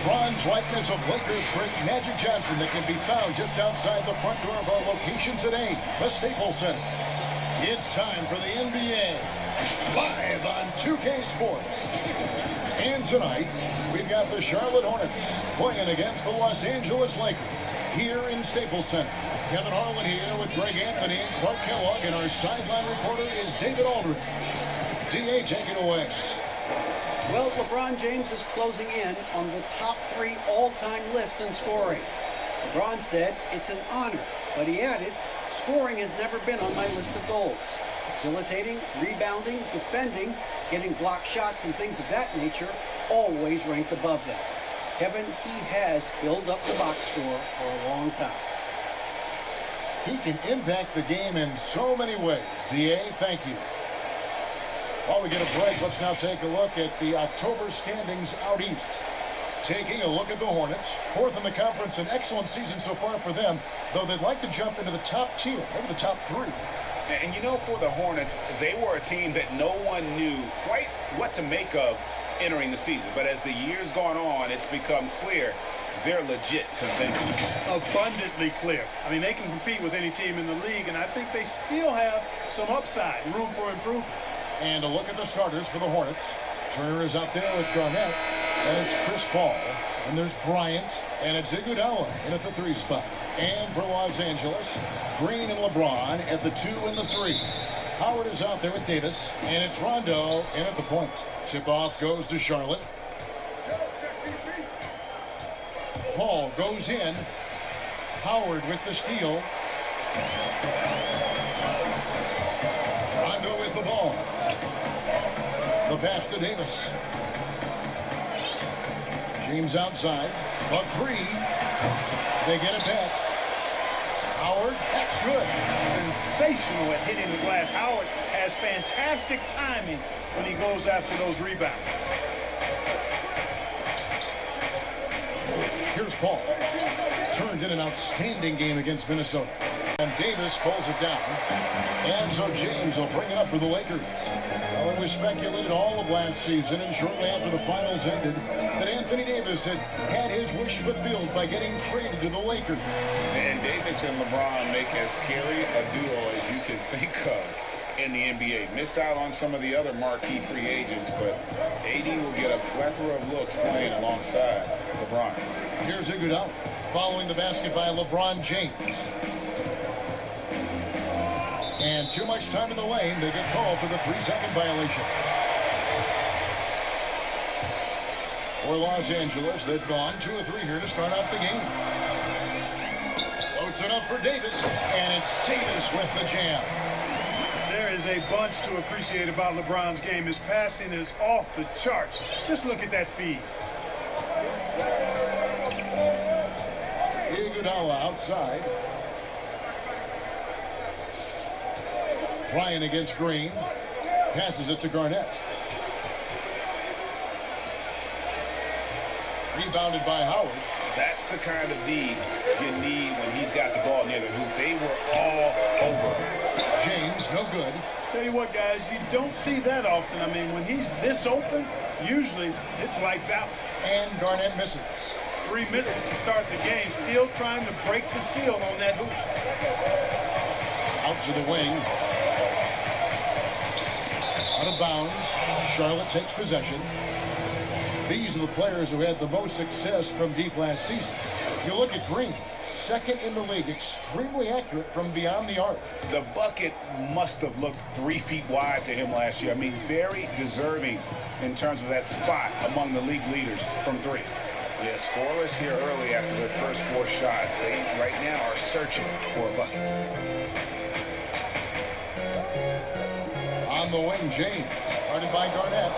bronze likeness of Lakers great Magic Johnson that can be found just outside the front door of our location today, the Staples Center. It's time for the NBA, live on 2K Sports. And tonight, we've got the Charlotte Hornets playing against the Los Angeles Lakers here in Staples Center. Kevin Harlan here with Greg Anthony and Clark Kellogg, and our sideline reporter is David Aldridge. D.A., take it away. Well, LeBron James is closing in on the top 3 all-time list in scoring. LeBron said it's an honor, but he added, scoring has never been on my list of goals. Facilitating, rebounding, defending, getting block shots and things of that nature always ranked above them. Kevin, he has filled up the box score for a long time. He can impact the game in so many ways. D.A., thank you. While we get a break, let's now take a look at the October standings out east. Taking a look at the Hornets, 4th in the conference, an excellent season so far for them, though they'd like to jump into the top tier, maybe the top 3. And you know, for the Hornets, they were a team that no one knew quite what to make of entering the season. But as the years gone on, it's become clear they're legit contenders. Abundantly clear. I mean, they can compete with any team in the league, and I think they still have some upside, room for improvement. And a look at the starters for the Hornets. Turner is out there with Garnett, and it's Chris Paul, and there's Bryant, and it's Iguodala in at the 3 spot. And for Los Angeles, Green and LeBron at the 2 and the 3. Howard is out there with Davis, and it's Rondo in at the point. Tip-off goes to Charlotte. Paul goes in. Howard with the steal. Rondo with the ball. The pass to Davis. James outside. But 3. They get it back. Howard, that's good. Sensational at hitting the glass. Howard has fantastic timing when he goes after those rebounds. Here's Paul. Turned in an outstanding game against Minnesota. And Davis pulls it down. And so James will bring it up for the Lakers. Well, it was speculated all of last season and shortly after the finals ended that Anthony Davis had his wish fulfilled by getting traded to the Lakers. And Davis and LeBron make as scary a duo as you can think of in the NBA. Missed out on some of the other marquee free agents, but AD will get a plethora of looks playing alongside LeBron. Here's Iguodala following the basket by LeBron James. And too much time in the lane. They get called for the 3-second violation. For Los Angeles, they've gone 2 of 3 here to start off the game. Floats it up for Davis, and it's Davis with the jam. There is a bunch to appreciate about LeBron's game. His passing is off the charts. Just look at that feed. Iguodala outside. Bryant against Green. Passes it to Garnett. Rebounded by Howard. That's the kind of D you need when he's got the ball near the hoop. They were all over. James, no good. Tell you what, guys, you don't see that often. I mean, when he's this open, usually it's lights out. And Garnett misses. 3 misses to start the game. Still trying to break the seal on that hoop. Out to the wing. Out of bounds. Charlotte takes possession. These are the players who had the most success from deep last season. You look at Green, 2nd in the league, extremely accurate from beyond the arc. The bucket must have looked 3 feet wide to him last year. I mean, very deserving in terms of that spot among the league leaders from 3. Yeah, scoreless here early after their first 4 shots. They right now are searching for a bucket. On the wing, James, guarded by Garnett.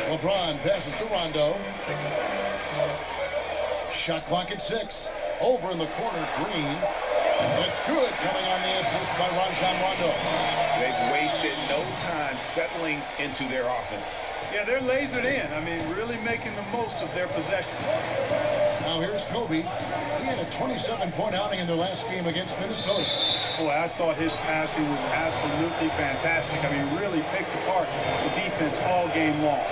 LeBron passes to Rondo. Shot clock at 6. Over in the corner, Green. And it's good, coming on the assist by Rajon Rondo. They've wasted no time settling into their offense. Yeah, they're lasered in. I mean, really making the most of their possession. Now here's Kobe. He had a 27-point outing in their last game against Minnesota. Boy, I thought his passing was absolutely fantastic. I mean, really picked apart the defense all game long.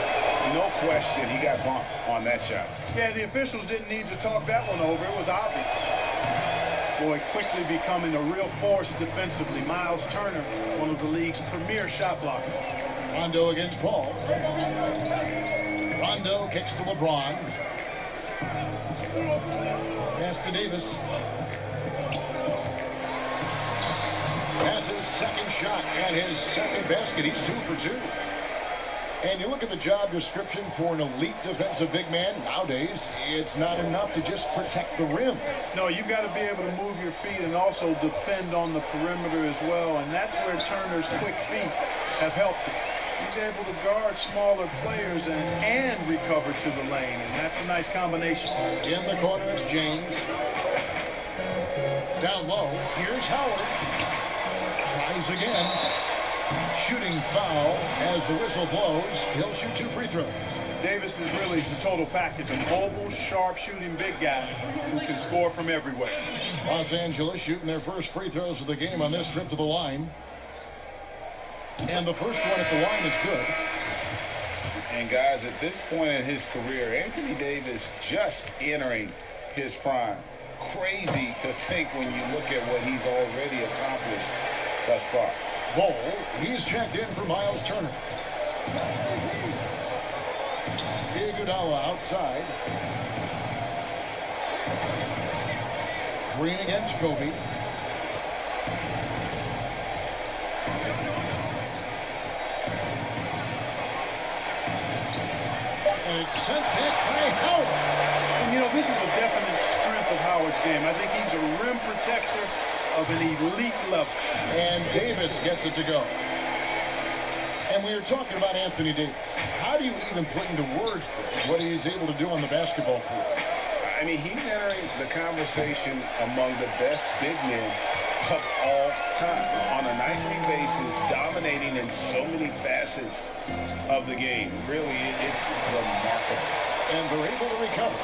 No question, he got bumped on that shot. Yeah, the officials didn't need to talk that one over. It was obvious. Boy, quickly becoming a real force defensively. Myles Turner, one of the league's premier shot blockers. Rondo against Paul. Rondo kicks to LeBron. Pass to Davis. That's his second shot and his second basket. He's 2 for 2. And you look at the job description for an elite defensive big man. Nowadays, it's not enough to just protect the rim. No, you've got to be able to move your feet and also defend on the perimeter as well. And that's where Turner's quick feet have helped him. He's able to guard smaller players and recover to the lane. And that's a nice combination. In the corner, it's James. Down low, here's Howard. Tries again. Shooting foul as the whistle blows. He'll shoot 2 free throws. Davis is really the total package. A mobile, sharp shooting big guy who can score from everywhere. Los Angeles shooting their first free throws of the game on this trip to the line. And the first one at the line is good. And guys, at this point in his career, Anthony Davis just entering his prime. Crazy to think when you look at what he's already accomplished thus far. Ball, he's checked in for Myles Turner. Iguodala outside. Green against Kobe. And it's sent back by Howard. And, you know, this is a definite strength of Howard's game. I think he's a rim protector of an elite level. And Davis gets it to go. And we were talking about Anthony Davis. How do you even put into words what he's able to do on the basketball floor? I mean, he's entering the conversation among the best big men of all time. On a nightly basis, dominating in so many facets of the game. Really, it's remarkable. And they're able to recover.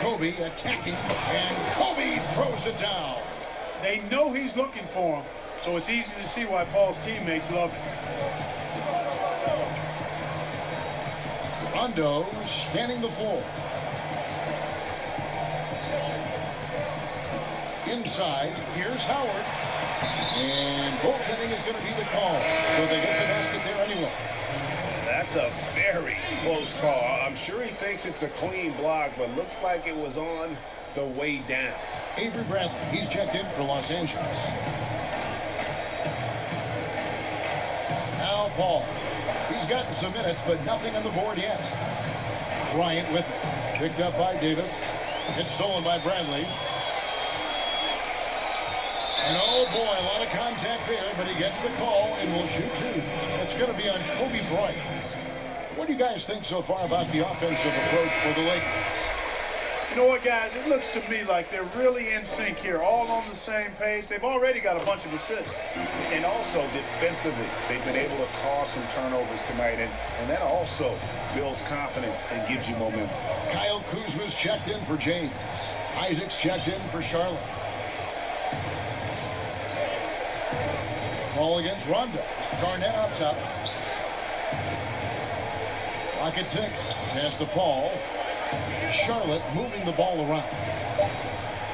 Kobe attacking, and Kobe throws it down. They know he's looking for him, so it's easy to see why Paul's teammates love him. Rondo scanning the floor. Inside, here's Howard. And goaltending is going to be the call, so they get the basket there anyway. That's a very close call. I'm sure he thinks it's a clean block, but looks like it was on the way down. Avery Bradley, he's checked in for Los Angeles. Now Paul. He's gotten some minutes, but nothing on the board yet. Bryant with it. Picked up by Davis. It's stolen by Bradley. And oh boy, a lot of contact there, but he gets the call and will shoot 2. It's going to be on Kobe Bryant. What do you guys think so far about the offensive approach for the Lakers? You know what, guys? It looks to me like they're really in sync here, all on the same page. They've already got a bunch of assists. And also defensively, they've been able to cause some turnovers tonight, and that also builds confidence and gives you momentum. Kyle Kuzma's checked in for James. Isaac's checked in for Charlotte. Ball against Rondo. Garnett up top. Clock at 6. Pass to Paul. Charlotte moving the ball around.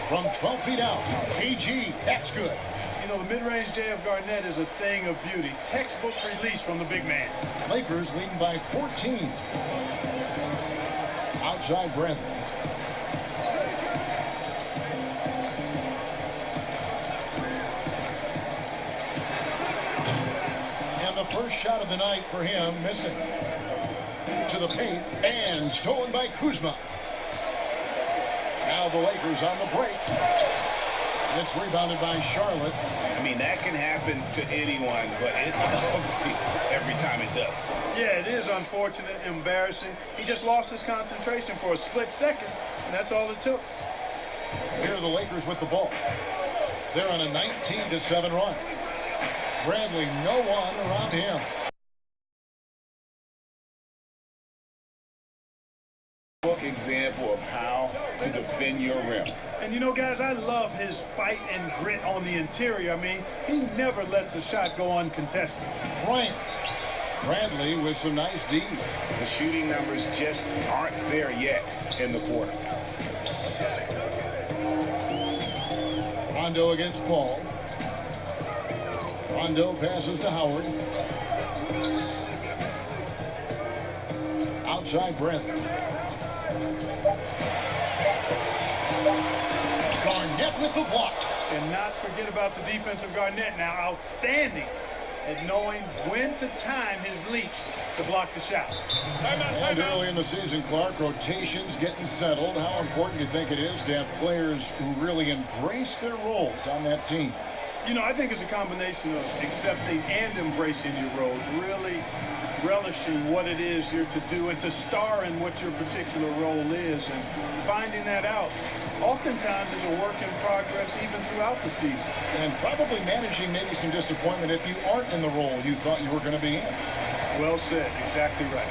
From 12 feet out. KG. That's good. You know, the mid-range J of Garnett is a thing of beauty. Textbook release from the big man. Lakers leading by 14. Outside Bradley. And the first shot of the night for him, missing. To the paint, and stolen by Kuzma. Now the Lakers on the break. It's rebounded by Charlotte. I mean, that can happen to anyone, but it's ugly every time it does. Yeah, it is unfortunate, embarrassing. He just lost his concentration for a split second, and that's all it took. Here are the Lakers with the ball. They're on a 19-7 run. Bradley, no one around him. Example of how to defend your rim. And you know, guys, I love his fight and grit on the interior. I mean, he never lets a shot go uncontested. Bradley with some nice D. The shooting numbers just aren't there yet in the quarter. Rondo against Paul. Rondo passes to Howard. Outside Bradley. Garnett with the block. And not forget about the defensive Garnett now, outstanding at knowing when to time his leap to block the shot. And early in the season, Clark, rotations getting settled. How important do you think it is to have players who really embrace their roles on that team? You know, I think it's a combination of accepting and embracing your role, really relishing what it is you're to do and to star in what your particular role is, and finding that out oftentimes is a work in progress even throughout the season. And probably managing maybe some disappointment if you aren't in the role you thought you were going to be in. Well said. Exactly right.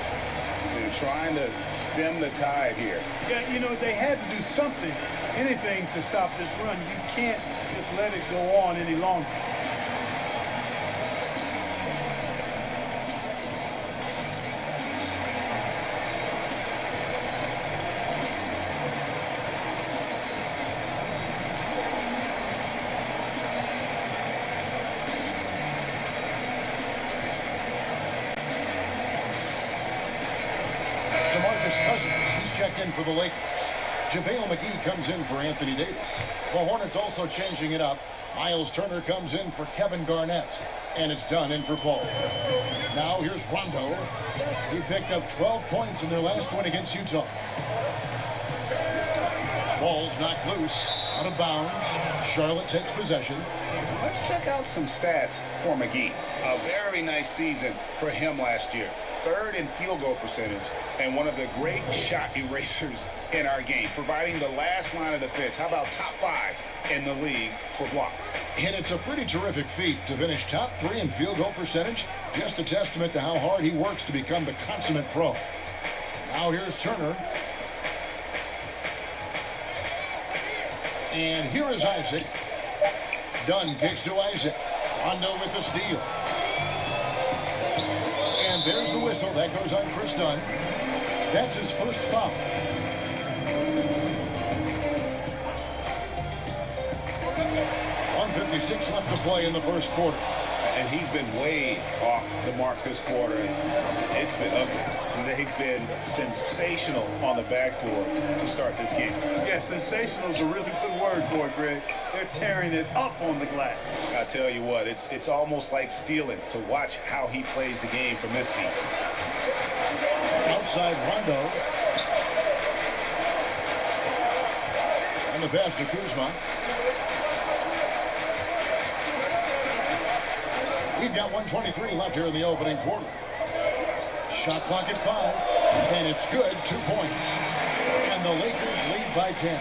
They're trying to stem the tide here. Yeah, you know, they had to do something, anything to stop this run. You can't just let it go on any longer. He's checked in for the Lakers. JaVale McGee comes in for Anthony Davis. The Hornets also changing it up. Miles Turner comes in for Kevin Garnett. And it's done in for Paul. Now here's Rondo. He picked up 12 points in their last win against Utah. Ball's knocked loose. Out of bounds. Charlotte takes possession. Let's check out some stats for McGee. A very nice season for him last year. Third in field goal percentage and one of the great shot erasers in our game, providing the last line of defense. How about top 5 in the league for blocks? And it's a pretty terrific feat to finish top 3 in field goal percentage. Just a testament to how hard he works to become the consummate pro. Now here's Turner. And here is Isaac. Dunn kicks to Isaac. Rondo with the steal. And there's the whistle. That goes on Chris Dunn. That's his first foul. .156 left to play in the first quarter. And he's been way off the mark this quarter. It's been ugly. They've been sensational on the backboard to start this game. Yeah, sensational is a really good word for it, Greg. They're tearing it up on the glass. I tell you what, it's almost like stealing to watch how he plays the game from this season. Outside Rondo. And the pass to Kuzma. We've got 1:23 left here in the opening quarter. Shot clock at 5. And it's good. 2 points. And the Lakers lead by 10.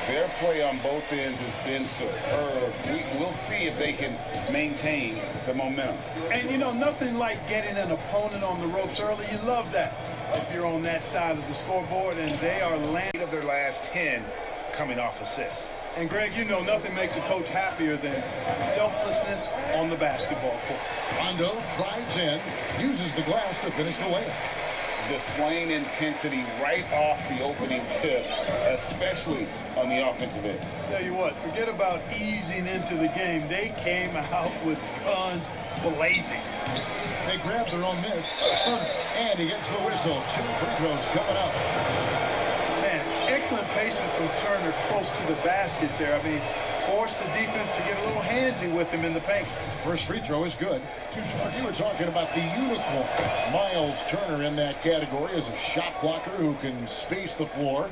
Their play on both ends has been superb. We'll see if they can maintain the momentum. And, you know, nothing like getting an opponent on the ropes early. You love that if you're on that side of the scoreboard, and they are landing of their last 10 coming off assists. And, Greg, you know nothing makes a coach happier than selflessness on the basketball court. Rondo drives in, uses the glass to finish the layup. Displaying intensity right off the opening tip, especially on the offensive end. Tell you what, forget about easing into the game. They came out with guns blazing. They grabbed their own miss. Turner, and he gets the whistle. 2 free throws coming up. Man, excellent patience from Turner close to the basket there. I mean, forced the defense to get a little handsy with him in the paint. First free throw is good. You were talking about the unicorn. Miles Turner in that category as a shot blocker who can space the floor.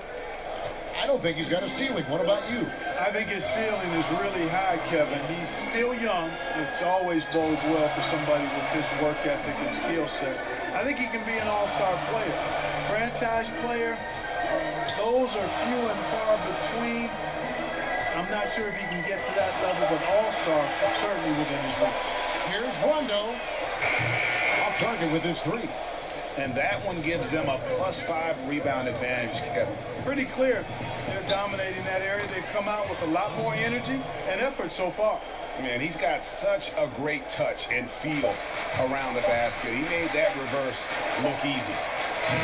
I don't think he's got a ceiling. What about you? I think his ceiling is really high, Kevin. He's still young, which always bodes well for somebody with his work ethic and skill set. I think he can be an all-star player. Franchise player, those are few and far between. I'm not sure if he can get to that level, but all-star, certainly within his reach. Here's Rondo. Off target with his 3. And that one gives them a +5 rebound advantage, Kevin. Pretty clear. They're dominating that area. They've come out with a lot more energy and effort so far. Man, he's got such a great touch and feel around the basket. He made that reverse look easy.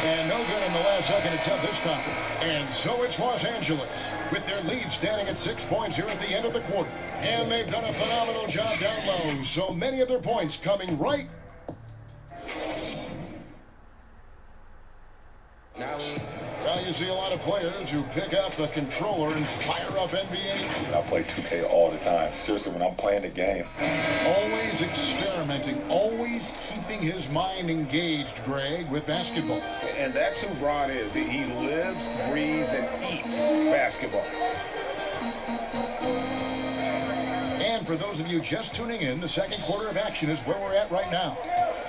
And no good in the last second attempt this time. And so it's Los Angeles with their lead standing at 6 points here at the end of the quarter. And they've done a phenomenal job down low. So many of their points coming right. Now you see a lot of players who pick up a controller and fire up NBA. I play 2K all the time. Seriously, when I'm playing the game. Always experimenting, always keeping his mind engaged, Greg, with basketball. And that's who Bron is. He lives, breathes, and eats basketball. And for those of you just tuning in, the second quarter of action is where we're at right now.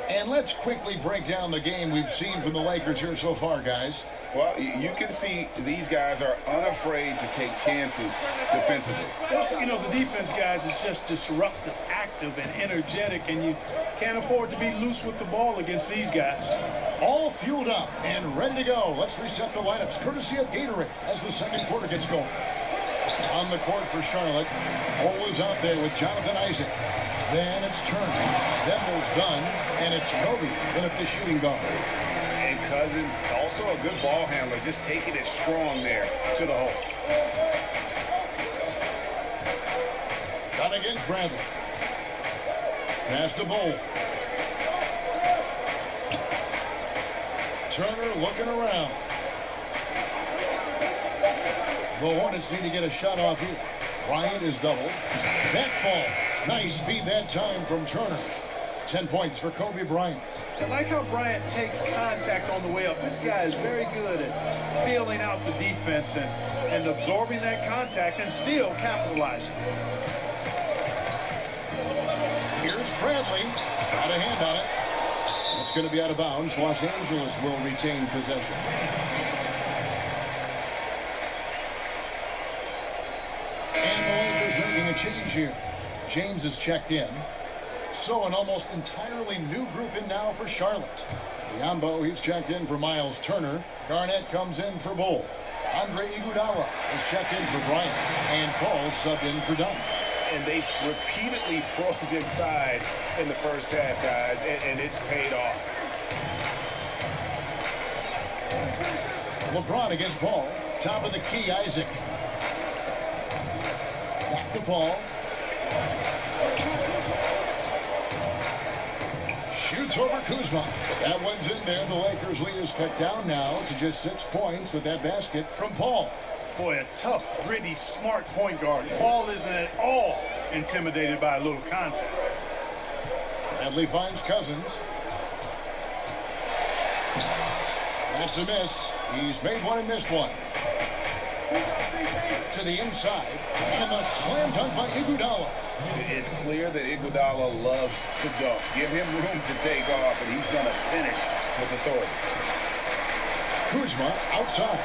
And let's quickly break down the game we've seen from the Lakers here so far, guys. Well, you can see these guys are unafraid to take chances defensively. Well, you know, the defense, guys, is just disruptive, active, and energetic, and you can't afford to be loose with the ball against these guys. All fueled up and ready to go. Let's reset the lineups, courtesy of Gatorade, as the second quarter gets going. On the court for Charlotte, Cole is out there with Jonathan Isaac. Then it's Turner. Denver's done, and it's Kobe in at the shooting guard. And Cousins, also a good ball handler, just taking it strong there to the hole. Done against Bradley. Pass to Bull. Turner looking around. The Hornets need to get a shot off here. Bryant is doubled. That falls. Nice speed that time from Turner. 10 points for Kobe Bryant. I like how Bryant takes contact on the way up. This guy is very good at feeling out the defense and absorbing that contact and still capitalizing. Here's Bradley. Got a hand on it. It's going to be out of bounds. Los Angeles will retain possession. And the Lakers making a change here. James is checked in. So an almost entirely new group in now for Charlotte. Biombo, he's checked in for Miles Turner. Garnett comes in for Bull. Andre Iguodala is checked in for Bryant. And Paul subbed in for Dunn. And they repeatedly probed inside in the first half, guys, and it's paid off. LeBron against Paul. Top of the key, Isaac. Back to Paul. Shoots over Kuzma. That one's in there. The Lakers lead is cut down now to just 6 points with that basket from Paul. Boy, a tough, gritty, smart point guard. Paul isn't at all intimidated by a little contact. Bradley finds Cousins. That's a miss. He's made one and missed one. To the inside. And a slam dunk by Iguodala. It's clear that Iguodala loves to dunk. Give him room to take off, and he's going to finish with authority. Kuzma outside.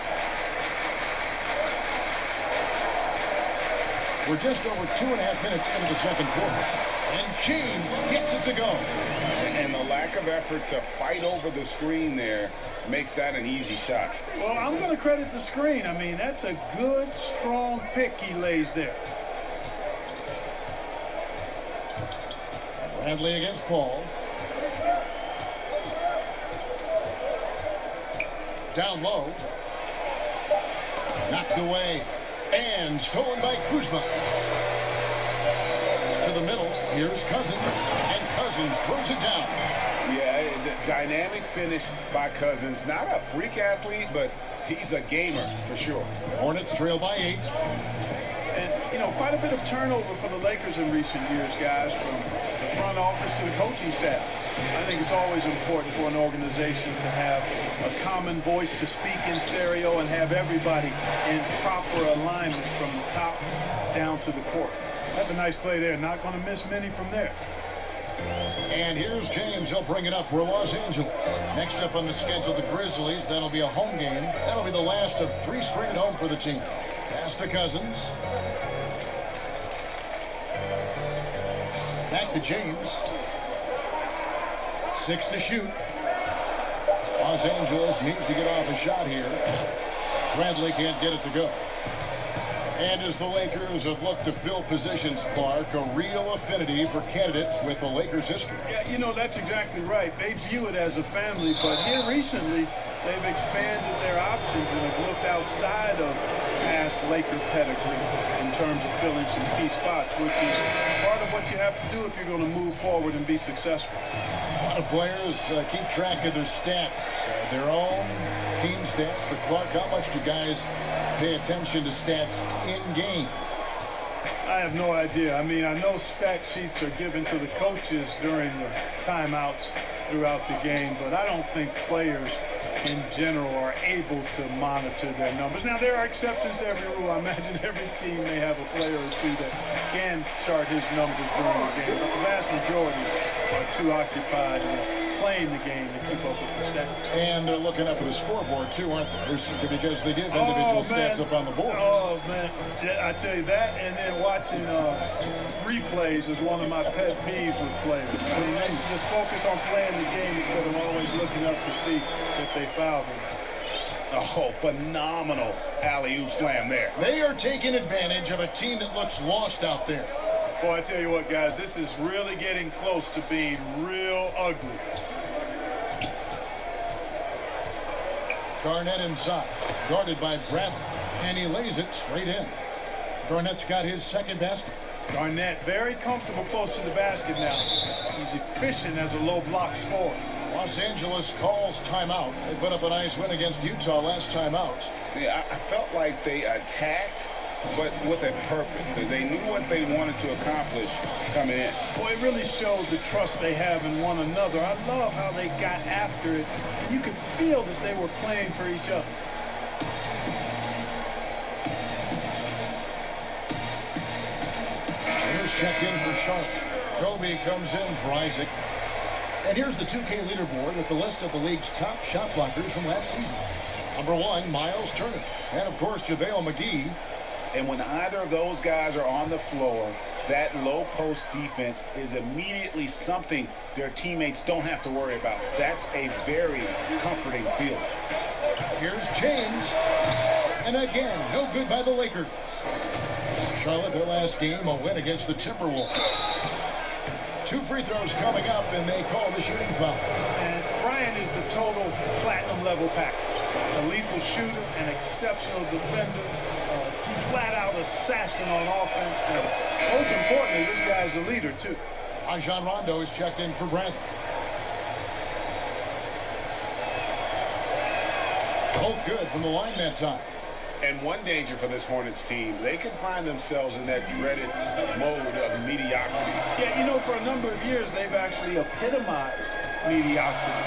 We're just over 2.5 minutes into the second quarter. And James gets it to go. And the lack of effort to fight over the screen there makes that an easy shot. Well, I'm going to credit the screen. I mean, that's a good, strong pick he lays there. Bradley against Paul. Down low. Knocked away. And stolen by Kuzma. To the middle. Here's Cousins. And Cousins throws it down. Yeah, the dynamic finish by Cousins. Not a freak athlete, but he's a gamer for sure. Hornets trail by 8. And, you know, quite a bit of turnover for the Lakers in recent years, guys, from the front office to the coaching staff. I think it's always important for an organization to have a common voice to speak in stereo and have everybody in proper alignment from the top down to the court. That's a nice play there. Not going to miss many from there. And here's James. He'll bring it up for Los Angeles. Next up on the schedule, the Grizzlies. That'll be a home game. That'll be the last of 3 straight at home for the team. Pass to Cousins. Back to James. 6 to shoot. Los Angeles needs to get off a shot here. Bradley can't get it to go. And as the Lakers have looked to fill positions, Clark, a real affinity for candidates with the Lakers' history. Yeah, you know, that's exactly right. They view it as a family, but here recently, they've expanded their options and have looked outside of past Laker pedigree in terms of filling some key spots, which is part of what you have to do if you're going to move forward and be successful. A lot of players keep track of their stats, their own team stats. But Clark, how much do guys pay attention to stats in game? I have no idea. I mean, I know stat sheets are given to the coaches during the timeouts throughout the game, but I don't think players in general are able to monitor their numbers. Now, there are exceptions to every rule. I imagine every team may have a player or two that can chart his numbers during the game, but the vast majority are too occupied with playing the game to keep up with the stats. And they're looking up at the scoreboard, too, aren't they? Because they give individual stats up on the board. Oh, man. Yeah, I tell you that, and then watching replays is one of my pet peeves with players. I mean, they should just focus on playing the game instead of always looking up to see if they fouled them. Oh, phenomenal alley-oop slam there. They are taking advantage of a team that looks lost out there. Boy, I tell you what, guys, this is really getting close to being real ugly. Garnett inside, guarded by Bradley, and he lays it straight in. Garnett's got his second basket. Garnett very comfortable close to the basket now. He's efficient as a low block scorer. Los Angeles calls timeout. They put up a nice win against Utah last time out. Yeah, I felt like they attacked, but with a purpose. They knew what they wanted to accomplish coming in. Boy, it really showed the trust they have in one another. I love how they got after it. You could feel that they were playing for each other. Here's checked in for Sharp. Kobe comes in for Isaac. And here's the 2K leaderboard with the list of the league's top shot blockers from last season. Number 1, Miles Turner. And, of course, JaVale McGee. And when either of those guys are on the floor, that low post defense is immediately something their teammates don't have to worry about. That's a very comforting feeling. Here's James. And again, no good by the Lakers. Charlotte, their last game, a win against the Timberwolves. 2 free throws coming up, and they call the shooting foul. And Bryant is the total platinum level pack. A lethal shooter, an exceptional defender, flat-out assassin on offense. And most importantly, this guy's a leader, too. Rajon Rondo is checked in for Bradley. Both good from the line that time. And one danger for this Hornets team, they could find themselves in that dreaded mode of mediocrity. Yeah, you know, for a number of years, they've actually epitomized mediocrity.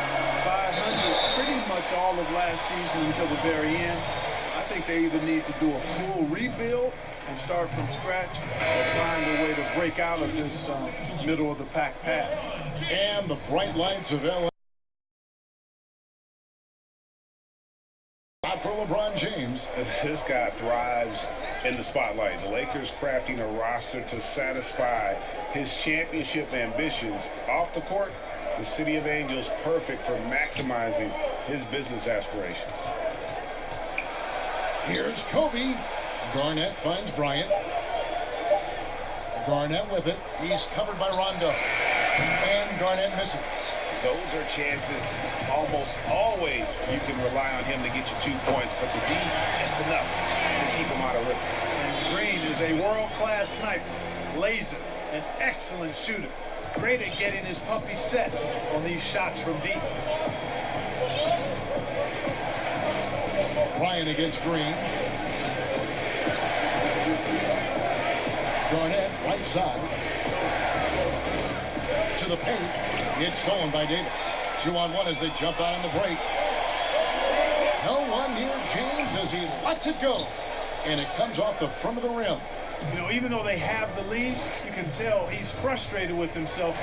500 pretty much all of last season until the very end. I think they either need to do a full rebuild and start from scratch or find a way to break out of this middle-of-the-pack path. And the bright lights of LA. Not for LeBron James. This guy thrives in the spotlight. The Lakers crafting a roster to satisfy his championship ambitions. Off the court, the City of Angels perfect for maximizing his business aspirations. Here's Kobe. Garnett finds Bryant. Garnett with it. He's covered by Rondo. And Garnett misses. Those are chances almost always you can rely on him to get you 2 points, but the D just enough to keep him out of rhythm. And Green is a world-class sniper, laser, an excellent shooter. Great at getting his puppy set on these shots from deep. Bryant against Green. Garnett, right side. To the paint. It's stolen by Davis. 2-on-1 as they jump out on the break. No one near James as he lets it go. And it comes off the front of the rim. You know, even though they have the lead, you can tell he's frustrated with himself.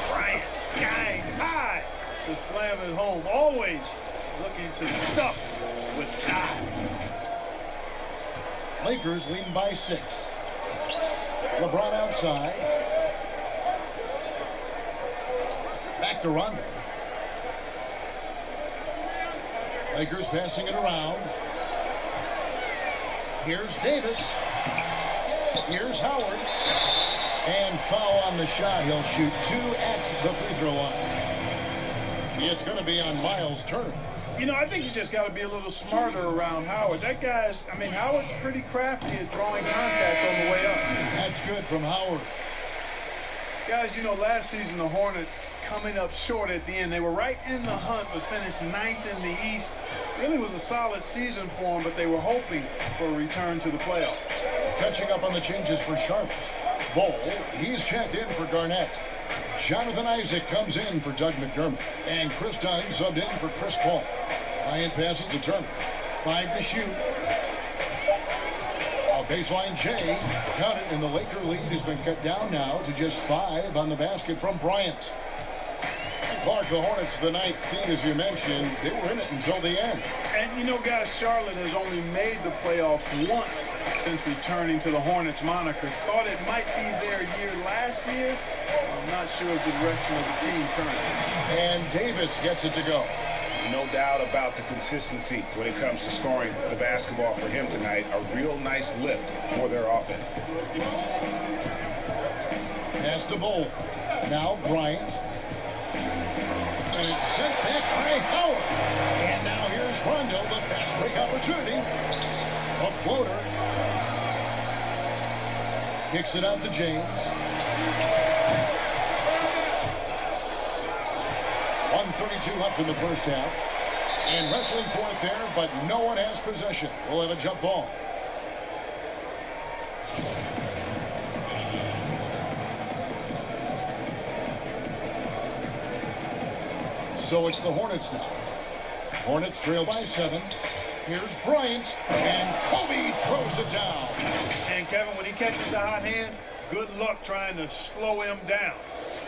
Bryant skying high to slam it home. Always looking to stuff with style. Lakers leading by 6. LeBron outside. Back to Rondo. Lakers passing it around. Here's Davis. Here's Howard. And foul on the shot. He'll shoot 2 at the free throw line. It's going to be on Miles Turner. You know, I think you just got to be a little smarter around Howard. That guy's, I mean, Howard's pretty crafty at drawing contact on the way up. That's good from Howard. Guys, you know, last season the Hornets coming up short at the end. They were right in the hunt, but finished 9th in the East. Really was a solid season for them, but they were hoping for a return to the playoffs. Catching up on the changes for Charlotte. Ball, he's checked in for Garnett. Jonathan Isaac comes in for Doug McDermott. And Chris Dunn subbed in for Chris Paul. Bryant passes to Turner. 5 to shoot. A baseline J. Count it, and the Laker lead has been cut down now to just 5 on the basket from Bryant. Clark, the Hornets, the 9th seed, as you mentioned, they were in it until the end. And, you know, guys, Charlotte has only made the playoffs once since returning to the Hornets moniker. Thought it might be their year last year. I'm not sure of the direction of the team currently. And Davis gets it to go. No doubt about the consistency when it comes to scoring the basketball for him tonight. A real nice lift for their offense. Pass to Bull. Now Bryant. And it's sent back by Howard. And now here's Rondo, the fast break opportunity. A floater. Kicks it out to James. 1:32 left in the first half. And wrestling for it there, but no one has possession. We'll have a jump ball. So it's the Hornets now. Hornets trail by 7. Here's Bryant, and Kobe throws it down. And Kevin, when he catches the hot hand, good luck trying to slow him down.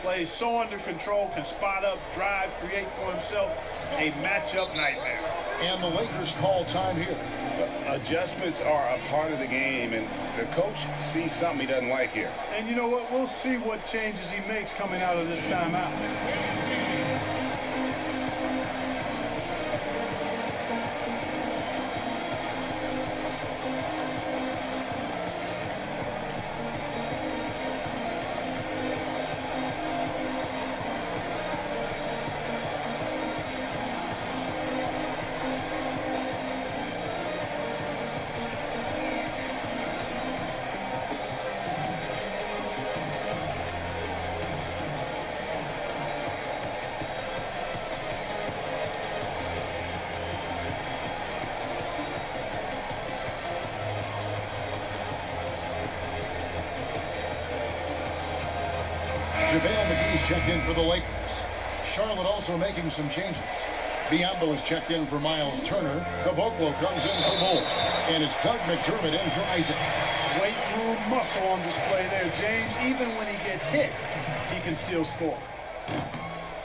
Plays so under control, can spot up, drive, create for himself a matchup nightmare. And the Lakers call time here. Adjustments are a part of the game, and the coach sees something he doesn't like here. And you know what? We'll see what changes he makes coming out of this timeout. JaVale McGee's checked in for the Lakers. Charlotte also making some changes. Biyombo is checked in for Miles Turner. Caboclo comes in for Bull. And it's Doug McDermott in for Isaac. Weight room muscle on display there, James. Even when he gets hit, he can still score.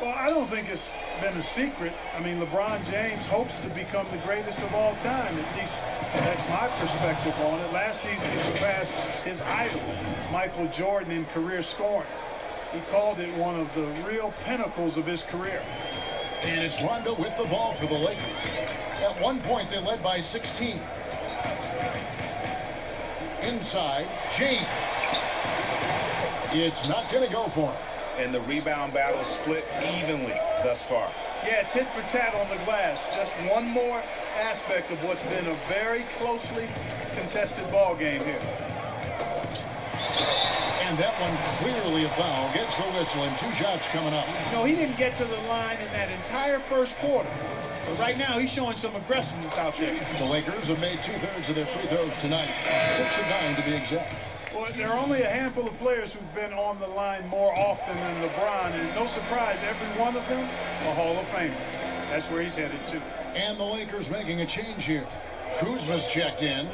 Well, I don't think it's been a secret. I mean, LeBron James hopes to become the greatest of all time. At least that's my perspective on it. Last season, he surpassed his idol, Michael Jordan, in career scoring. He called it one of the real pinnacles of his career. And it's Rondo with the ball for the Lakers. At one point, they led by 16. Inside, James. It's not going to go for him. And the rebound battle split evenly thus far. Yeah, tit for tat on the glass. Just one more aspect of what's been a very closely contested ball game here. And that one clearly a foul. Gets the whistle, and 2 shots coming up. No, he didn't get to the line in that entire first quarter. But right now, he's showing some aggressiveness out there. The Lakers have made 2/3 of their free throws tonight. 6 of 9 to be exact. Well, there are only a handful of players who've been on the line more often than LeBron. And no surprise, every one of them a Hall of Famer. That's where he's headed to. And the Lakers making a change here. Kuzma's checked in.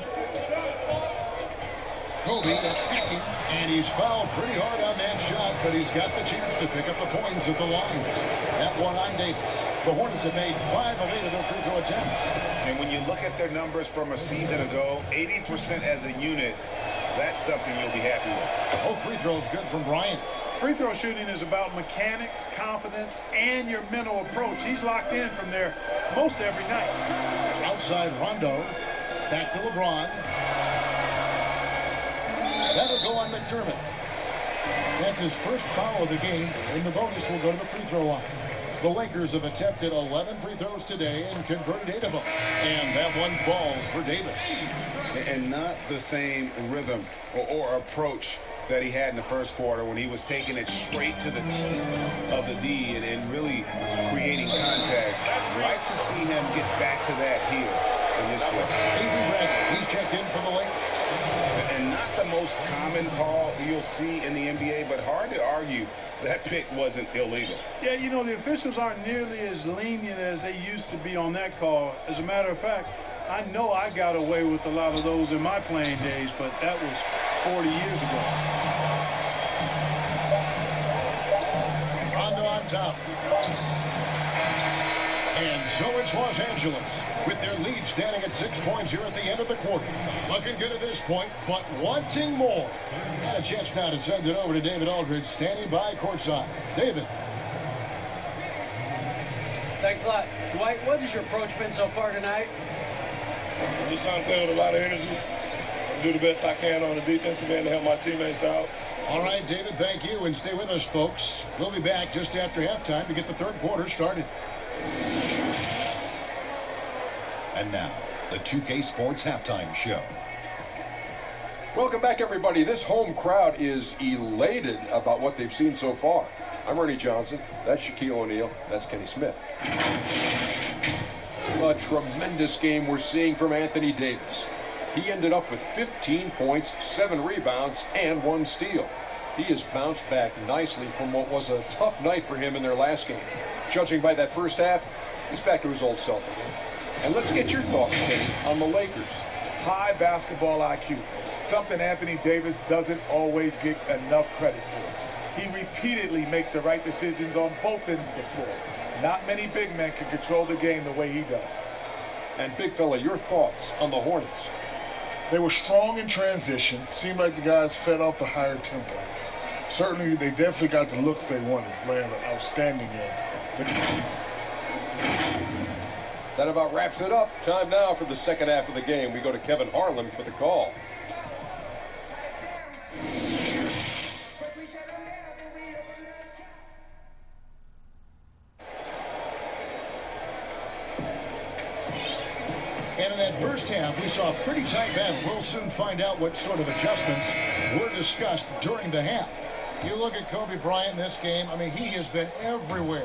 Kobe attacking, and he's fouled pretty hard on that shot, but he's got the chance to pick up the points at the line. That one on Davis. The Hornets have made 5 of 8 of their free throw attempts. And when you look at their numbers from a season ago, 80% as a unit, that's something you'll be happy with. Both free throws good from Bryant. Free throw shooting is about mechanics, confidence, and your mental approach. He's locked in from there most every night. Outside Rondo. Back to LeBron. That'll go on McDermott. That's his first foul of the game, and the bonus will go to the free throw line. The Lakers have attempted 11 free throws today and converted 8 of them. And that one falls for Davis. And not the same rhythm or approach that he had in the first quarter when he was taking it straight to the teeth of the D and really creating contact. I'd like to see him get back to that here in this play. He's checked in for the Lakers. And not the most common call you'll see in the NBA, but hard to argue that pick wasn't illegal. Yeah, you know, the officials aren't nearly as lenient as they used to be on that call. As a matter of fact, I know I got away with a lot of those in my playing days, but that was 40 years ago. Rondo on top. And so it's Los Angeles with their lead standing at 6 points here at the end of the quarter. Looking good at this point, but wanting more. Got a chance now to send it over to David Aldridge, standing by courtside. David. Thanks a lot. Dwight, what has your approach been so far tonight? Just trying to play with a lot of energy. Do the best I can on the defensive end to help my teammates out. All right, David, thank you. And stay with us, folks. We'll be back just after halftime to get the third quarter started. And now, the 2K Sports Halftime Show. Welcome back, everybody. This home crowd is elated about what they've seen so far. I'm Ernie Johnson. That's Shaquille O'Neal. That's Kenny Smith. A tremendous game we're seeing from Anthony Davis. He ended up with 15 points, 7 rebounds, and 1 steal. He has bounced back nicely from what was a tough night for him in their last game. Judging by that first half, he's back to his old self again. And let's get your thoughts, Kenny, on the Lakers. High basketball IQ. Something Anthony Davis doesn't always get enough credit for. He repeatedly makes the right decisions on both ends of the floor. Not many big men can control the game the way he does. And big fella, your thoughts on the Hornets? They were strong in transition. Seemed like the guys fed off the higher tempo. Certainly, they definitely got the looks they wanted, playing an outstanding game. That about wraps it up. Time now for the second half of the game. We go to Kevin Harlan for the call. And in that first half, we saw a pretty tight battle. We'll soon find out what sort of adjustments were discussed during the half. You look at Kobe Bryant in this game, I mean, he has been everywhere.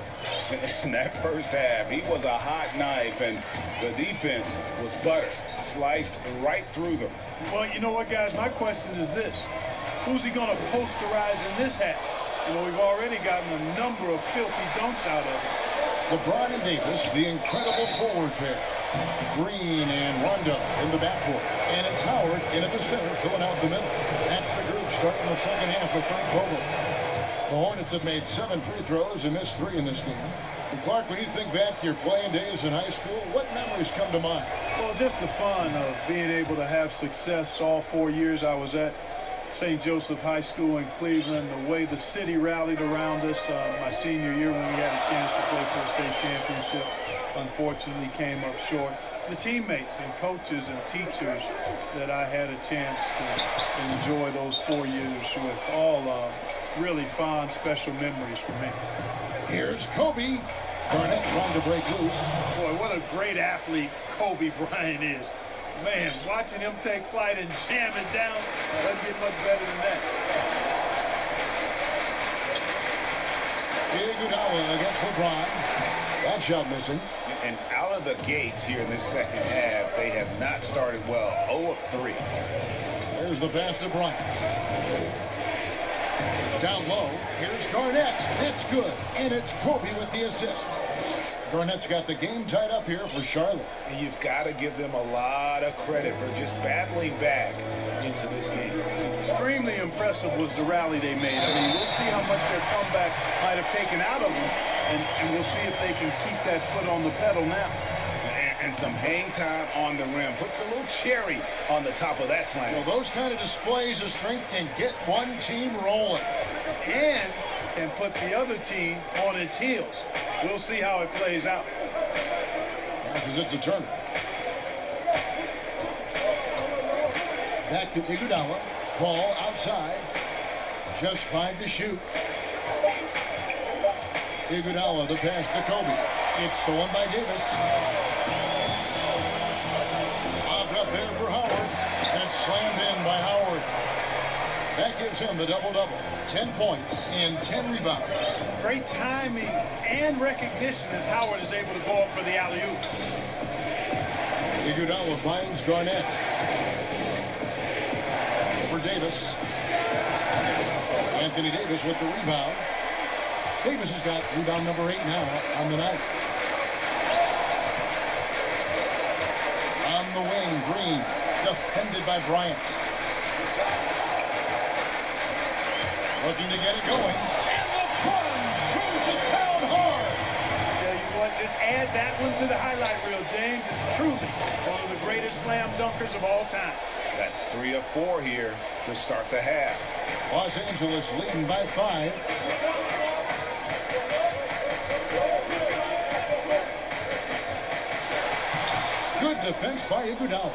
In that first half, he was a hot knife, and the defense was butter. Sliced right through them. Well, you know what, guys? My question is this. Who's he going to posterize in this half? You know, we've already gotten a number of filthy dunks out of it. LeBron and Davis, the incredible forward pair. Green and Rondo in the backcourt. And it's Howard in at the center, filling out the middle. That's the group starting the second half for Frank Vogel. The Hornets have made 7 free throws and missed 3 in this game. And Clark, when you think back to your playing days in high school, what memories come to mind? Well, just the fun of being able to have success all 4 years I was at St. Joseph High School in Cleveland, the way the city rallied around us my senior year when we had a chance to play for a state championship. Unfortunately came up short. The teammates and coaches and teachers that I had a chance to enjoy those 4 years with, all really fond, special memories for me. Here's Kobe. Garnett trying to break loose. Boy, what a great athlete Kobe Bryant is. Man, watching him take flight and jam it down doesn't get much better than that. Iguodala against LeBron. That shot missing. And out of the gates here in this second half, they have not started well. 0 of 3. There's the pass to Bryant. Down low, here's Garnett. It's good, and it's Kobe with the assist. Garnett's got the game tied up here for Charlotte. And you've got to give them a lot of credit for just battling back into this game. Extremely impressive was the rally they made. I mean, we'll see how much their comeback might have taken out of them, and we'll see if they can keep that foot on the pedal now. and some hang time on the rim. Puts a little cherry on the top of that slam. Well, those kind of displays of strength can get one team rolling. And can put the other team on its heels. We'll see how it plays out. Passes it to Turner. Back to Iguodala. Ball outside. Just 5 to shoot. Iguodala, the pass to Kobe. It's stolen by Davis. Lobbed up there for Howard. And slammed in by Howard. That gives him the double-double. 10 points and 10 rebounds. Great timing and recognition as Howard is able to go up for the alley-oop. Iguodala finds Garnett. For Davis. Anthony Davis with the rebound. Davis has got rebound number 8 now on the night. On the wing, Green. Defended by Bryant. Looking to get it going. And LeBron brings it down hard. Tell you what, just add that one to the highlight reel, James. It's truly one of the greatest slam dunkers of all time. That's 3 of 4 here to start the half. Los Angeles leading by 5. Good defense by Iguodala.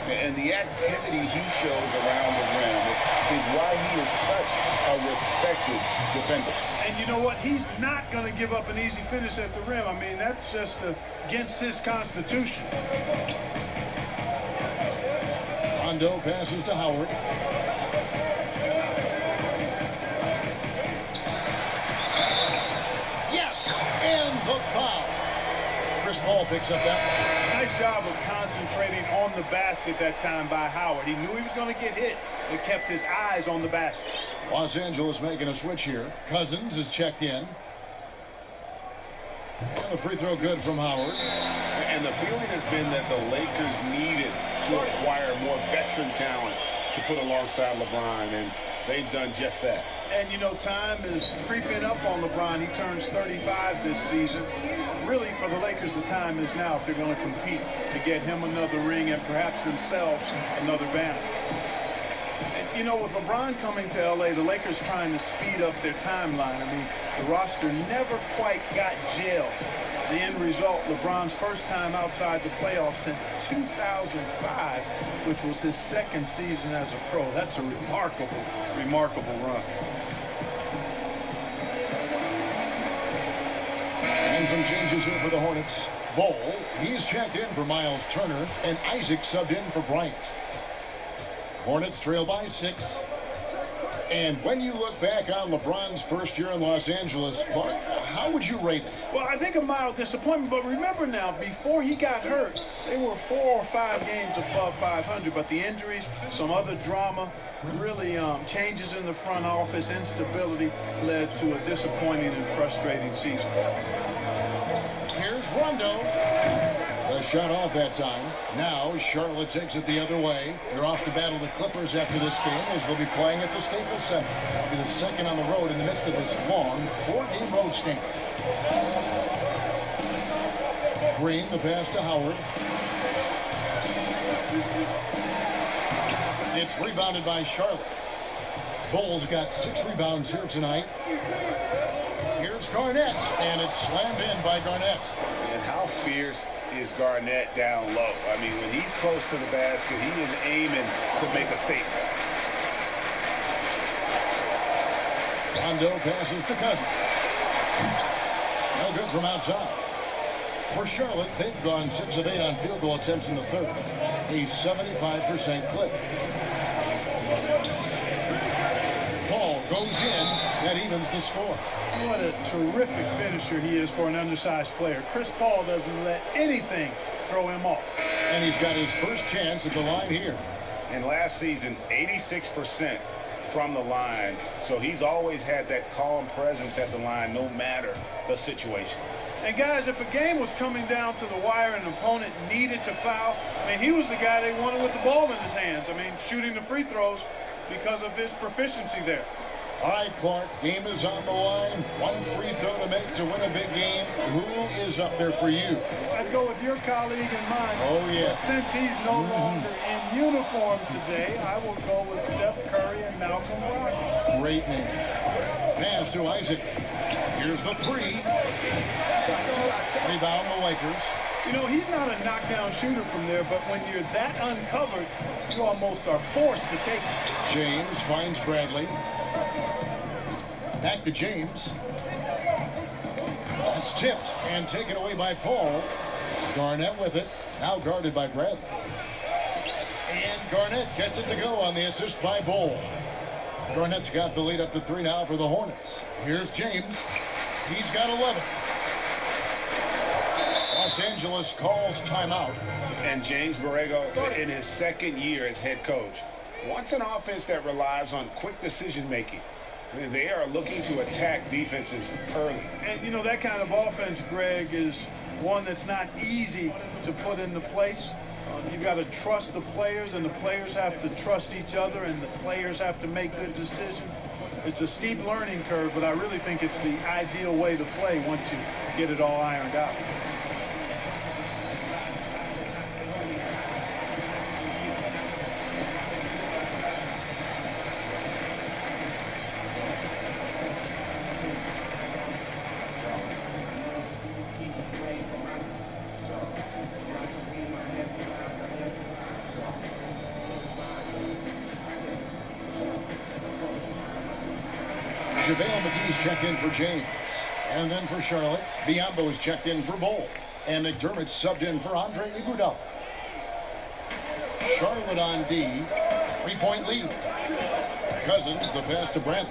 And the activity he shows around the rim is why he is such a respected defender. And you know what? He's not going to give up an easy finish at the rim. I mean, that's just against his constitution. Rondo passes to Howard. Yes, and the foul. Chris Paul picks up that. Nice job of concentrating on the basket that time by Howard. He knew he was going to get hit, but kept his eyes on the basket. Los Angeles making a switch here. Cousins is checked in. And the free throw good from Howard. And the feeling has been that the Lakers needed to acquire more veteran talent to put alongside LeBron, and they've done just that. And, you know, time is creeping up on LeBron. He turns 35 this season. Really, for the Lakers, the time is now if they're going to compete to get him another ring and perhaps themselves another banner. And, you know, with LeBron coming to L.A., the Lakers trying to speed up their timeline. I mean, the roster never quite got gelled. The end result, LeBron's first time outside the playoffs since 2005, which was his second season as a pro. That's a remarkable, remarkable run. And some changes here for the Hornets. Ball, he's checked in for Miles Turner, and Isaac subbed in for Bryant. Hornets trail by 6. And when you look back on LeBron's first year in Los Angeles, Clark, how would you rate it? Well, I think a mild disappointment, but remember now, before he got hurt, they were 4 or 5 games above 500, but the injuries, some other drama, really changes in the front office, instability led to a disappointing and frustrating season. Here's Rondo. The shot off that time. Now Charlotte takes it the other way. They're off to battle the Clippers after this game as they'll be playing at the Staples Center. That'll be the second on the road in the midst of this long 4-game road stint. Green, the pass to Howard. It's rebounded by Charlotte. Bulls got 6 rebounds here tonight. Here's Garnett, and it's slammed in by Garnett. And how fierce is Garnett down low? I mean, when he's close to the basket, he is aiming to make a statement. Rondo passes to Cousins. No good from outside. For Charlotte, they've gone 6 of 8 on field goal attempts in the third. A 75% clip. Ball goes in. That evens the score. What a terrific finisher he is for an undersized player. Chris Paul doesn't let anything throw him off. And he's got his first chance at the line here. And last season, 86% from the line. So he's always had that calm presence at the line no matter the situation. And guys, if a game was coming down to the wire and an opponent needed to foul, I mean, he was the guy they wanted with the ball in his hands. I mean, shooting the free throws because of his proficiency there. All right, Clark, game is on the line. One free throw to make to win a big game. Who is up there for you? I'd go with your colleague and mine. Oh, yeah. But since he's no longer in uniform today, I will go with Steph Curry and Malcolm Brogdon. Great name. Pass to Isaac. Here's the three. Rebound the Lakers. You know, he's not a knockdown shooter from there, but when you're that uncovered, you almost are forced to take it. James finds Bradley. Back to James. It's tipped and taken away by Paul. Garnett with it. Now guarded by Bradley. And Garnett gets it to go on the assist by Bull. Garnett's got the lead up to 3 now for the Hornets. Here's James. He's got 11. Los Angeles calls timeout. And James Borrego, in his second year as head coach, wants an offense that relies on quick decision-making. They are looking to attack defenses early. And, you know, that kind of offense, Greg, is one that's not easy to put into place. You've got to trust the players, and the players have to trust each other, and the players have to make good decisions. It's a steep learning curve, but I really think it's the ideal way to play once you get it all ironed out. JaVale McGee's checked in for James. And then for Charlotte, Biyombo is checked in for Bull. And McDermott's subbed in for Andre Iguodala. Charlotte on D. 3-point lead. Cousins, the pass to Bradley.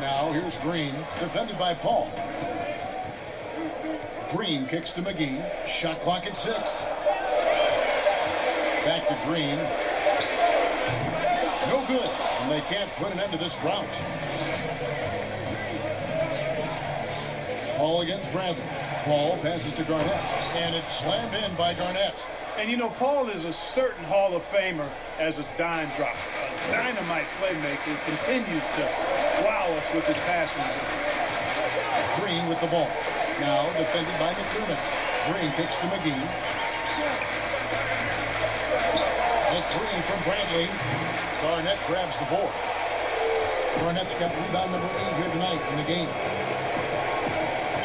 Now here's Green, defended by Paul. Green kicks to McGee. Shot clock at 6. Back to Green. No good. And they can't put an end to this drought. Paul against Bradley. Paul passes to Garnett. And it's slammed in by Garnett. And, you know, Paul is a certain Hall of Famer as a dime dropper. A dynamite playmaker who continues to wow us with his passing. Green with the ball. Now defended by McDermott. Green kicks to McGee. A three from Bradley. Garnett grabs the board. Garnett's got rebound number 8 here tonight in the game.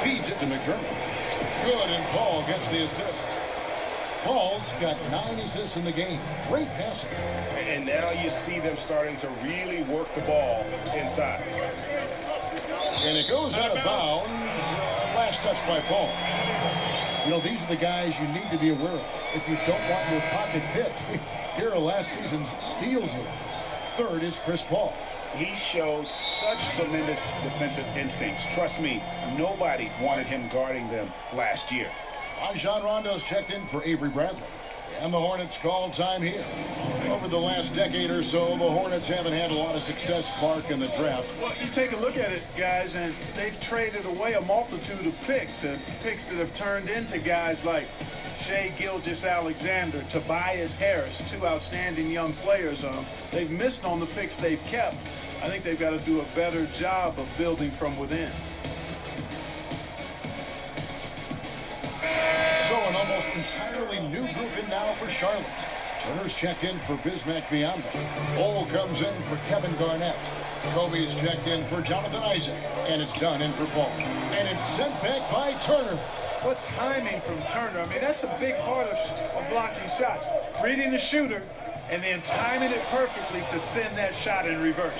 Feeds it to McDermott. Good, and Paul gets the assist. Paul's got 9 assists in the game. Great passing. And now you see them starting to really work the ball inside. And it goes out of bounds. Last touch by Paul. You know, these are the guys you need to be aware of if you don't want your pocket picked. Here are last season's steals leaders. Third is Chris Paul. He showed such tremendous defensive instincts. Trust me, nobody wanted him guarding them last year. Rajon Rondo's checked in for Avery Bradley. And the Hornets call time here. Over the last decade or so, the Hornets haven't had a lot of success, Clark, in the draft. Well, you take a look at it, guys, and they've traded away a multitude of picks, and picks that have turned into guys like Shai Gilgeous-Alexander, Tobias Harris, 2 outstanding young players. They've missed on the picks they've kept. I think they've got to do a better job of building from within. So an almost entirely new group in now for Charlotte. Turner's checked in for Bismack Biyombo. Bull comes in for Kevin Garnett. Kobe's checked in for Jonathan Isaac. And it's done in for Paul. And it's sent back by Turner. What timing from Turner. I mean, that's a big part of blocking shots. Reading the shooter and then timing it perfectly to send that shot in reverse.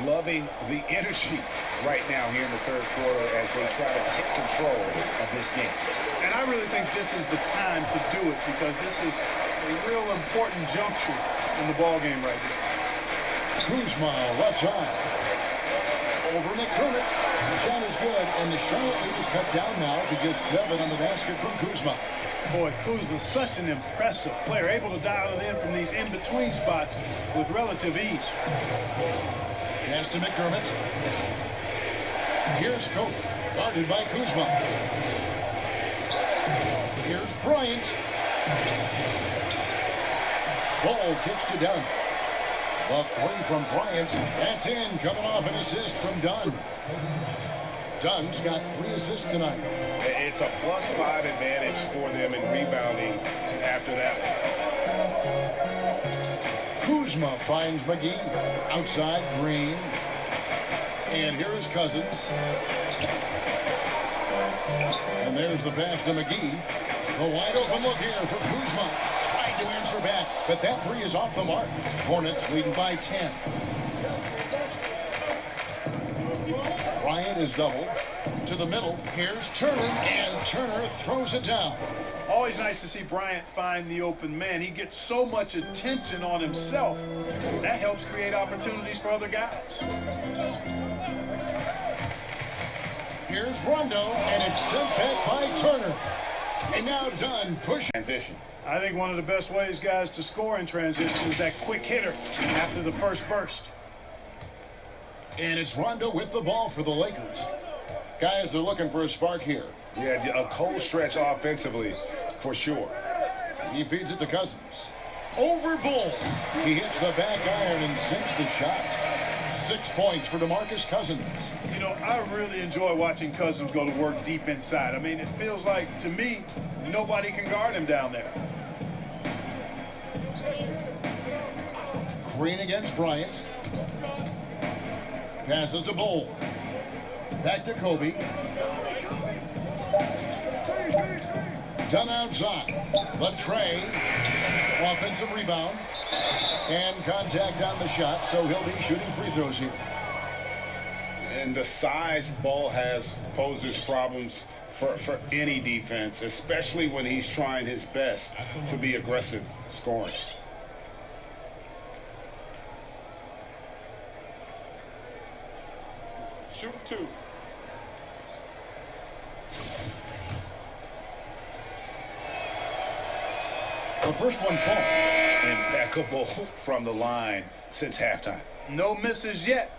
Loving the energy right now here in the third quarter as they try to take control of this game. And I really think this is the time to do it because this is a real important juncture in the ball game right here. Kuzma, left side. Over McDermott. The shot is good, and the Charlotte lead is cut down now to just 7 on the basket from Kuzma. Boy, Kuzma's such an impressive player, able to dial it in from these in-between spots with relative ease. Pass to McDermott. Here's Kobe, guarded by Kuzma. Here's Bryant. Ball kicks to Dunn. The three from Bryant. That's in, coming off an assist from Dunn. Dunn's got 3 assists tonight. It's a +5 advantage for them in rebounding after that. Kuzma finds McGee. Outside, Green. And here is Cousins. And there's the pass to McGee. The wide open look here for Kuzma. Tried to answer back, but that 3 is off the mark. Hornets leading by 10. Bryant is doubled. To the middle. Here's Turner, and Turner throws it down. Always nice to see Bryant find the open man. He gets so much attention on himself. That helps create opportunities for other guys. Here's Rondo, and it's sent back by Turner. And now Dunn pushing. Transition. I think one of the best ways, guys, to score in transition is that quick hitter after the first burst. And it's Rondo with the ball for the Lakers. Guys are looking for a spark here. Yeah, a cold stretch offensively, for sure. He feeds it to Cousins. Over Bull. He hits the back iron and sinks the shot. 6 points for DeMarcus Cousins. You know, I really enjoy watching Cousins go to work deep inside. I mean, it feels like, to me, nobody can guard him down there. Green against Bryant. Passes to Bull. Back to Kobe. Done outside. The tray. Offensive rebound. And contact on the shot, so he'll be shooting free throws here. And the size Ball has poses problems for any defense, especially when he's trying his best to be aggressive scoring. Shoot 2. The first one falls. Impeccable from the line since halftime. No misses yet.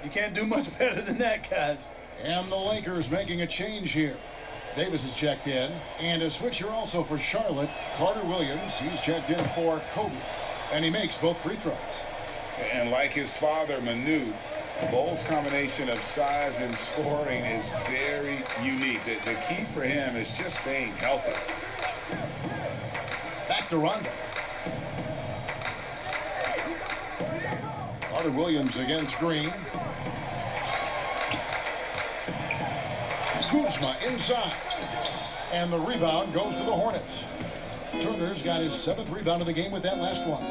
You can't do much better than that, guys. And the Lakers making a change here. Davis is checked in. And a switcher also for Charlotte. Carter Williams, he's checked in for Kobe. And he makes both free throws. And like his father, Manu, Bull's combination of size and scoring is very unique. The key for him is just staying healthy. Back to Rondo. Carter Williams against Green. Kuzma inside. And the rebound goes to the Hornets. Turner's got his 7th rebound of the game with that last one.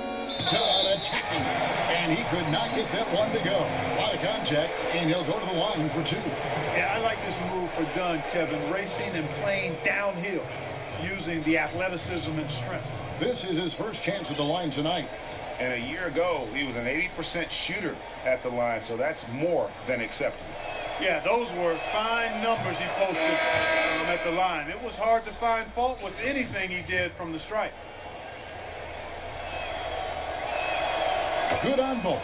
Dunn attacking. And he could not get that one to go. A lot of contact, and he'll go to the line for 2. Yeah, I like this move for Dunn, Kevin. Racing and playing downhill, using the athleticism and strength. This is his first chance at the line tonight. And a year ago, he was an 80% shooter at the line, so that's more than acceptable. Yeah, those were fine numbers he posted at the line. It was hard to find fault with anything he did from the stripe. Good on both.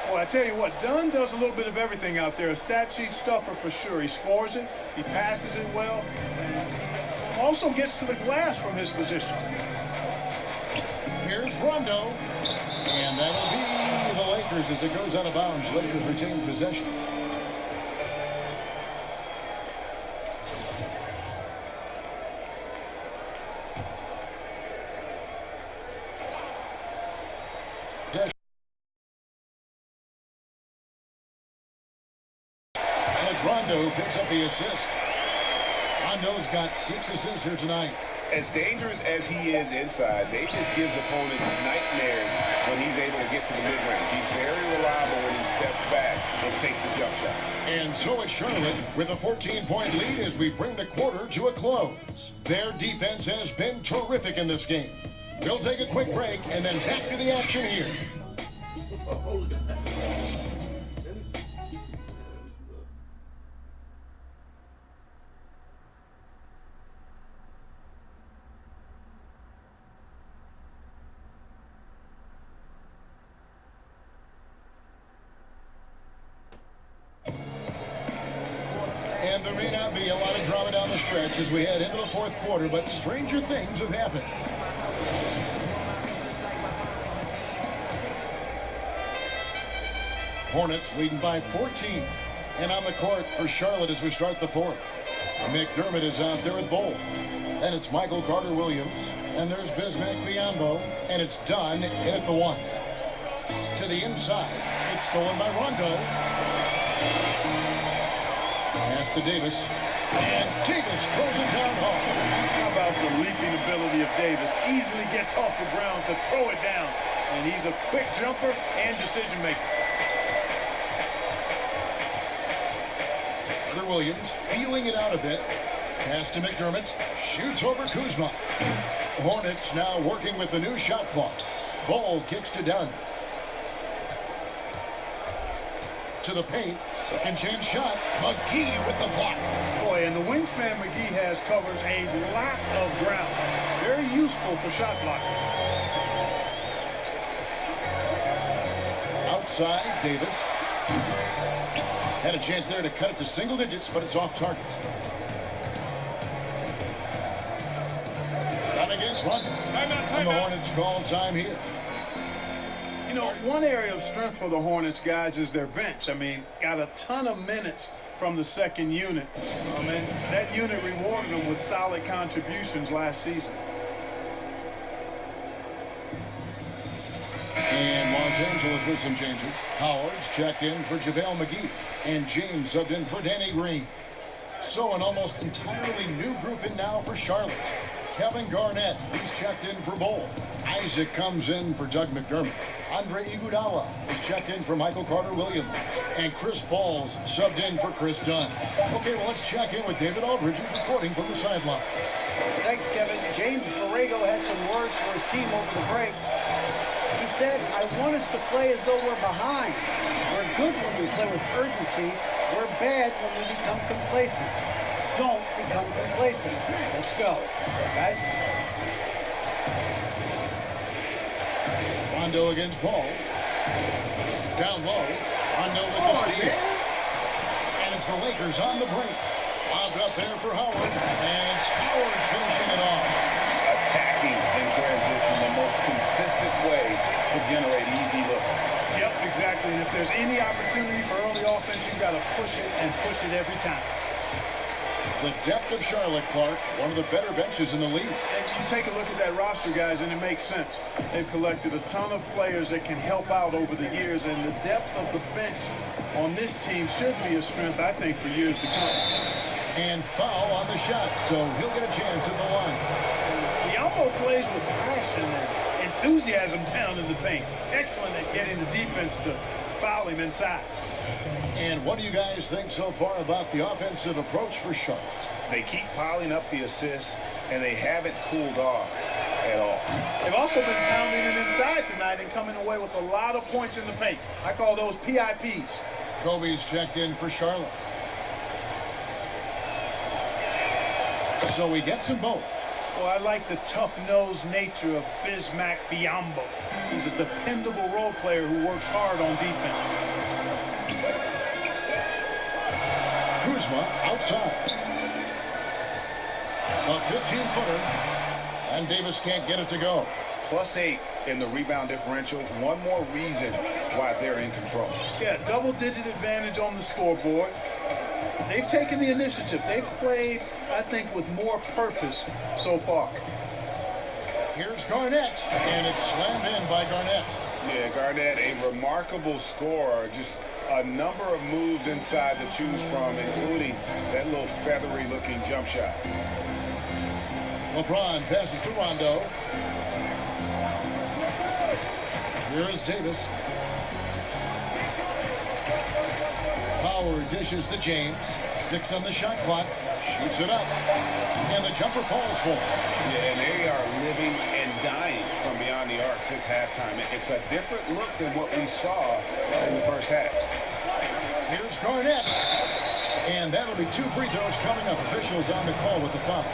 Well, I tell you what, Dunn does a little bit of everything out there. A stat sheet stuffer for sure. He scores it, he passes it well, and he also gets to the glass from his position. Here's Rondo. And that'll be the Lakers as it goes out of bounds. Lakers retain possession. And it's Rondo who picks up the assist. Rondo's got 6 assists here tonight. As dangerous as he is inside, Davis gives opponents nightmares when he's able to get to the mid-range. He's very reliable when he steps back and takes the jump shot. And so is Charlotte with a 14-point lead as we bring the quarter to a close. Their defense has been terrific in this game. We'll take a quick break and then back to the action here. And there may not be a lot of drama down the stretch as we head into the 4th quarter, but stranger things have happened. Hornets leading by 14. And on the court for Charlotte as we start the fourth. McDermott is out there at Bowl. And it's Michael Carter-Williams. And there's Bismack Biyombo. And it's done in at the 1. To the inside. It's stolen by Rondo. Pass to Davis. And Davis throws it down hard. How about the leaping ability of Davis? Easily gets off the ground to throw it down. And he's a quick jumper and decision maker. Williams feeling it out a bit. Pass to McDermott. Shoots over Kuzma. Hornets now working with the new shot clock. Ball kicks to Dunn. To the paint. Second chance shot. McGee with the block. Boy, and the wingspan McGee has covers a lot of ground. Very useful for shot blocking. Outside, Davis. Had a chance there to cut it to single digits, but it's off target. Run against one. And the Hornets call time here. You know, one area of strength for the Hornets, guys, is their bench. I mean, got a ton of minutes from the second unit. And that unit rewarded them with solid contributions last season. And Los Angeles with some changes. Howard's checked in for JaVale McGee. And James subbed in for Danny Green. So an almost entirely new group in now for Charlotte. Kevin Garnett, he's checked in for Bowl. Isaac comes in for Doug McDermott. Andre Iguodala is checked in for Michael Carter-Williams. And Chris Paul's subbed in for Chris Dunn. Okay, well, let's check in with David Aldridge, who's reporting from the sideline. Thanks, Kevin. James Borrego had some words for his team over the break. He said, I want us to play as though we're behind. We're good when we play with urgency. We're bad when we become complacent. Don't become complacent. Let's go. Guys. Rondo against Paul. Down low. Rondo with the steal. And it's the Lakers on the break. Lobbed up there for Howard. And it's Howard finishing it off. Attacking in transition, the most consistent way to generate easy looks. Yep, exactly. And if there's any opportunity for early offense, you've got to push it and push it every time. The depth of Charlotte, Clark, one of the better benches in the league. And you take a look at that roster, guys, and it makes sense. They've collected a ton of players that can help out over the years, and the depth of the bench on this team should be a strength, I think, for years to come. And foul on the shot, so he'll get a chance at the line. Biyombo plays with passion and enthusiasm down in the paint. Excellent at getting the defense to foul him inside. And what do you guys think so far about the offensive approach for Charlotte? They keep piling up the assists, and they haven't cooled off at all. They've also been pounding it inside tonight and coming away with a lot of points in the paint. I call those PIPs. Kobe's checked in for Charlotte. So he gets them both. Well, I like the tough-nosed nature of Bismack Biyombo. He's a dependable role player who works hard on defense. Kuzma outside. A 15-footer. And Davis can't get it to go. +8 in the rebound differential. One more reason why they're in control. Yeah, double-digit advantage on the scoreboard. They've taken the initiative. They've played, I think, with more purpose so far. Here's Garnett, and it's slammed in by Garnett. Yeah, Garnett, a remarkable scorer. Just a number of moves inside to choose from, including that little feathery-looking jump shot. LeBron passes to Rondo. Here is Davis. Howard dishes to James. 6 on the shot clock. Shoots it up. And the jumper falls for him. Yeah, and they are living and dying from beyond the arc since halftime. It's a different look than what we saw in the first half. Here's Garnett. And that'll be 2 free throws coming up. Officials on the call with the foul.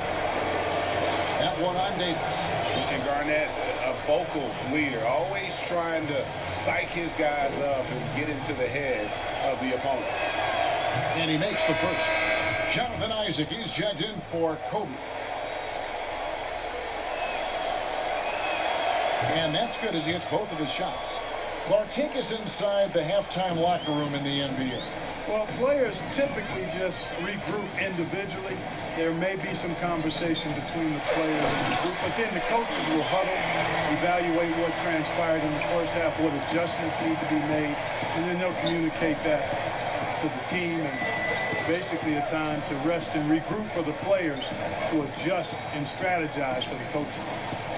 That one on Davis. And Garnett, a vocal leader, always trying to psych his guys up and get into the head of the opponent. And he makes the first. Jonathan Isaac, he's checked in for Kobe. And that's good as he hits both of his shots. Clark, take us inside the halftime locker room in the NBA. Well, players typically just regroup individually. There may be some conversation between the players and the group, but then the coaches will huddle, evaluate what transpired in the first half, what adjustments need to be made, and then they'll communicate that to the team. And it's basically a time to rest and regroup for the players to adjust and strategize for the coaches.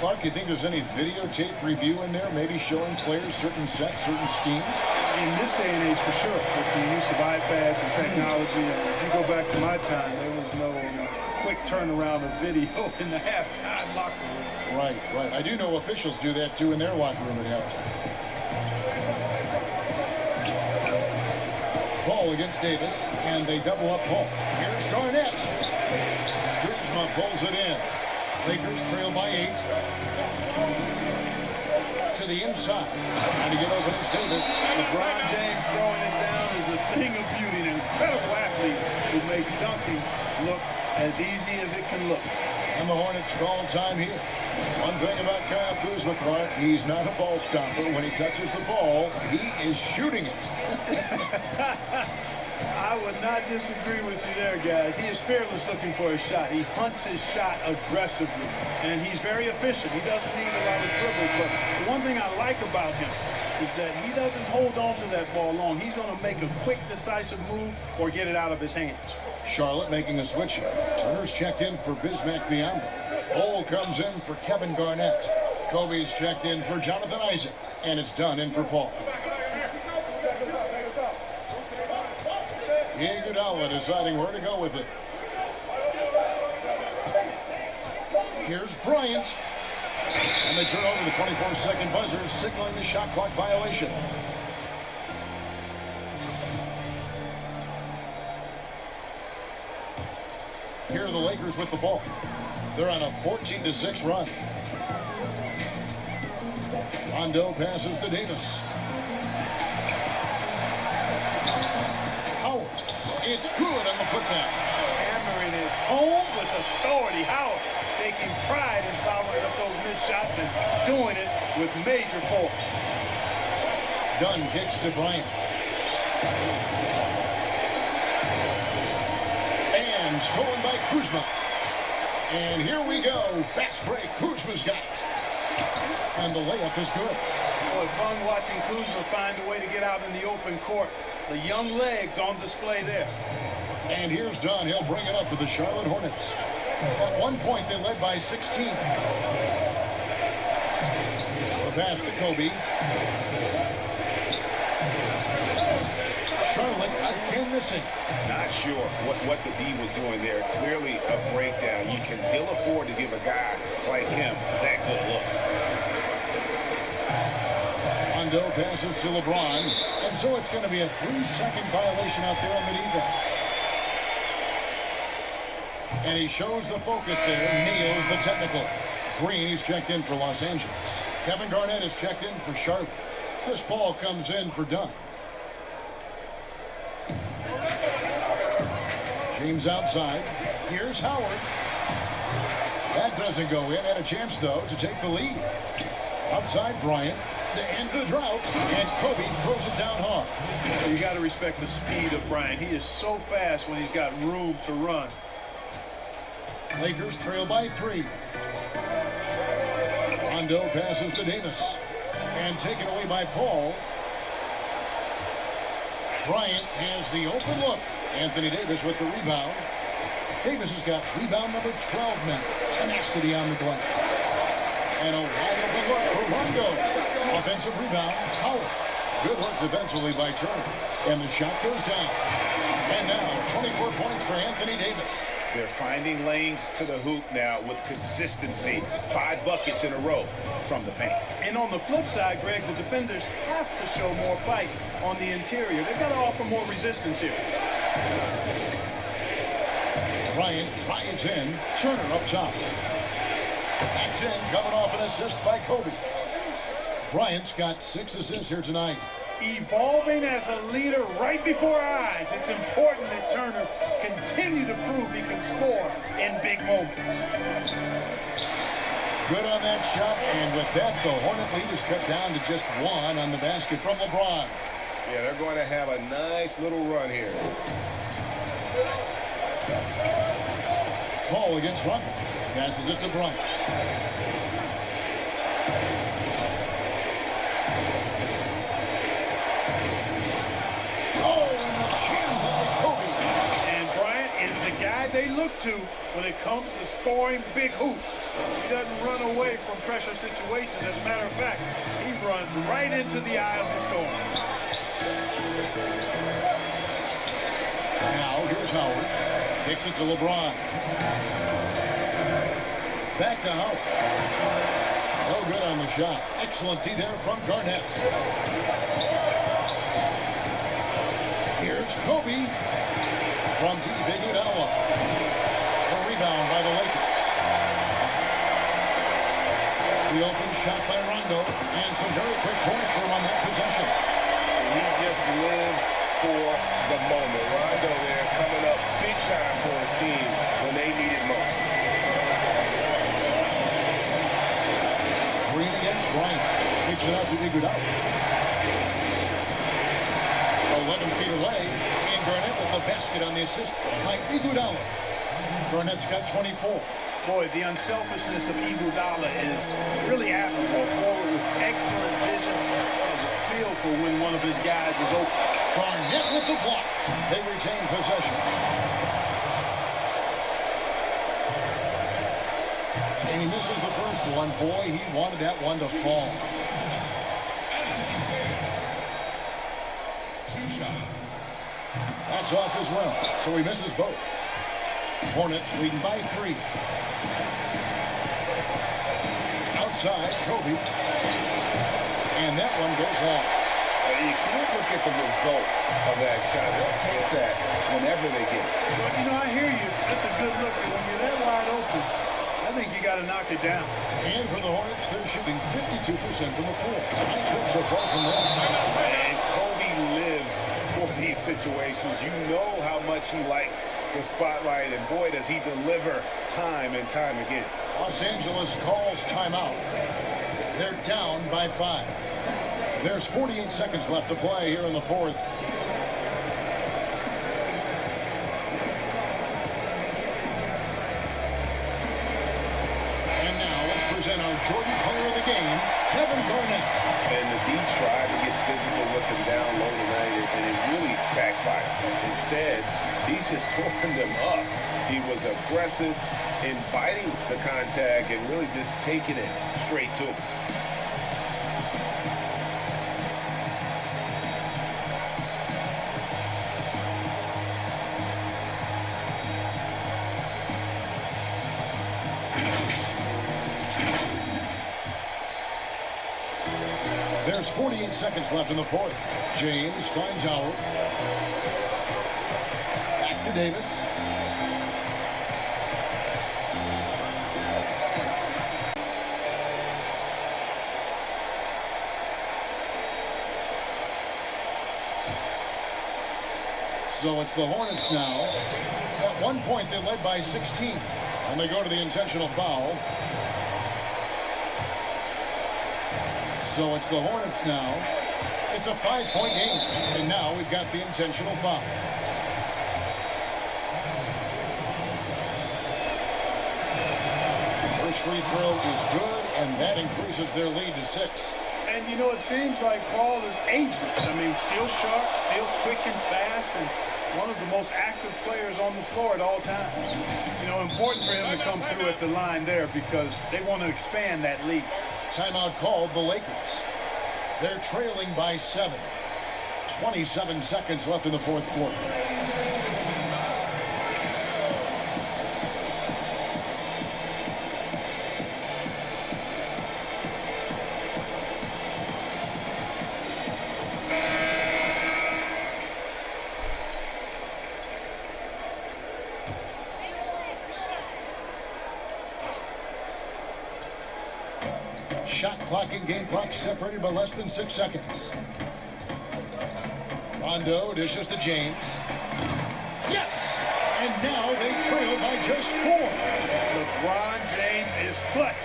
Clark, you think there's any videotape review in there, maybe showing players certain sets, certain schemes? In this day and age, for sure, with the use of iPads and technology, and if you go back to my time, there was no quick turnaround of video in the halftime locker room. Right, right. I do know officials do that, too, in their locker room at halftime. Paul against Davis, and they double up Paul. Here's Garnett. Kuzma pulls it in. Lakers trail by 8. To the inside. Trying to get open is Davis. LeBron James throwing it down is a thing of beauty. An incredible athlete who makes dunking look as easy as it can look. And the Hornets call time here. One thing about Kyle Kuzma, Clark, he's not a ball stopper. When he touches the ball, he is shooting it. I would not disagree with you there, guys. He is fearless looking for his shot. He hunts his shot aggressively, and he's very efficient. He doesn't need a lot of dribbles, but the one thing I like about him is that he doesn't hold on to that ball long. He's going to make a quick, decisive move or get it out of his hands. Charlotte making a switch here. Turner's checked in for Bismack Biyombo. Ole comes in for Kevin Garnett. Kobe's checked in for Jonathan Isaac, and it's done in for Paul. Iguodala deciding where to go with it. Here's Bryant. And they turn over the 24-second buzzer, signaling the shot clock violation. Here are the Lakers with the ball. They're on a 14-6 run. Rondo passes to Davis. Howard. It's good on the putdown. Hammering it home with authority. Howard taking pride in following up those missed shots and doing it with major force. Dunn kicks to Bryant. And stolen by Kuzma. And here we go. Fast break. Kuzma's got it. And the layup is good. Boy, fun watching Kuzma find a way to get out in the open court. The young legs on display there. And here's Dunn. He'll bring it up for the Charlotte Hornets. At one point, they led by 16. The pass to Kobe. Charlotte again missing. Not sure what the D was doing there. Clearly a breakdown. You can ill afford to give a guy like him that good look. Rondo passes to LeBron. And so it's going to be a 3-second violation out there on the defense. And he shows the focus there. Nails the technical. Green is checked in for Los Angeles. Kevin Garnett is checked in for Charlotte. Chris Paul comes in for Dunn. James outside. Here's Howard. That doesn't go in. Had a chance, though, to take the lead. Outside Bryant. To end the drought. And Kobe throws it down hard. You got to respect the speed of Bryant. He is so fast when he's got room to run. Lakers trail by 3. Rondo passes to Davis. And taken away by Paul. Bryant has the open look. Anthony Davis with the rebound. Davis has got rebound number 12 now. Tenacity on the glass. And a wide open look for Rondo. Offensive rebound, Howard. Good work defensively by Turner. And the shot goes down. And now 24 points for Anthony Davis. They're finding lanes to the hoop now with consistency. 5 buckets in a row from the paint. And on the flip side, Greg, the defenders have to show more fight on the interior. They've got to offer more resistance here. Bryant drives in. Turner up top. That's in. Coming off an assist by Kobe. Bryant's got 6 assists here tonight. Evolving as a leader right before our eyes. It's important that Turner continue to prove he can score in big moments. Good on that shot, and with that, the Hornet lead is cut down to just 1 on the basket from LeBron. Yeah, they're going to have a nice little run here. Paul against Rondo. Passes it to Bryant. Oh, and the jam by Kobe. And Bryant is the guy they look to when it comes to scoring big hoops. He doesn't run away from pressure situations. As a matter of fact, he runs right into the eye of the storm. Now, here's Howard. Kicks it to LeBron. Back to Howard. No good on the shot. Excellent D there from Garnett. Here's Kobe. From deep, Iguodala. A rebound by the Lakers. The open shot by Rondo. And some very quick points for him on that possession. He just lives for the moment. Rondo there coming up big time for his team when they need it most. Green against Bryant. Kicks it out to Iguodala. 11 feet away. And Garnett with the basket on the assist by Iguodala. Garnett's got 24. Boy, the unselfishness of Iguodala is really admirable. Forward with excellent vision. Has a feel for when one of his guys is open. Garnett with the block. They retain possession. And he misses the first one. Boy, he wanted that one to fall. 2 shots. That's off as well, so he misses both. Hornets leading by 3. Outside, Kobe. And that one goes off. You can't look at the result of that shot. They'll take that whenever they get it. Well, you know, I hear you. That's a good look. But when you're that wide open, I think you got to knock it down. And for the Hornets, they're shooting 52% from the floor. Nice work so far from them. And Kobe lives for these situations. You know how much he likes the spotlight, and boy, does he deliver time and time again. Los Angeles calls timeout. They're down by 5. There's 48 seconds left to play here in the fourth. And now let's present our Jordan player of the game, Kevin Garnett. And the D tried to get physical with him down low tonight, and it really backfired. Instead, he's just throwing them up. He was aggressive in biting the contact and really just taking it straight to him. There's 48 seconds left in the fourth. James finds Howard. Back to Davis. So it's the Hornets now. At one point, they led by 16. And they go to the intentional foul. So it's the Hornets now. It's a 5-point game. And now we've got the intentional foul. First free throw is good, and that increases their lead to 6. And, you know, it seems like Paul is ageless. I mean, still sharp, still quick and fast, and one of the most active players on the floor at all times. You know, important for him to come through at the line there because they want to expand that lead. Timeout called the Lakers. They're trailing by 7. 27 seconds left in the fourth quarter. Shot clock and game clock separated by less than 6 seconds. Rondo dishes to James. Yes! And now they trail by just 4. LeBron James is clutch.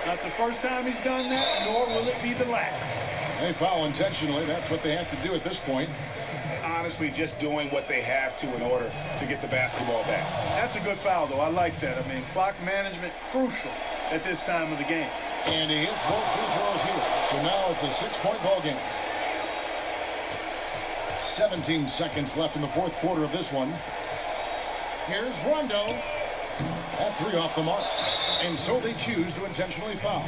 Not the first time he's done that, nor will it be the last. They foul intentionally. That's what they have to do at this point. Honestly, just doing what they have to in order to get the basketball back. That's a good foul, though. I like that. I mean, clock management crucial at this time of the game. And he hits both free throws here. So now it's a 6-point ball game. 17 seconds left in the fourth quarter of this one. Here's Rondo. That three off the mark. And so they choose to intentionally foul.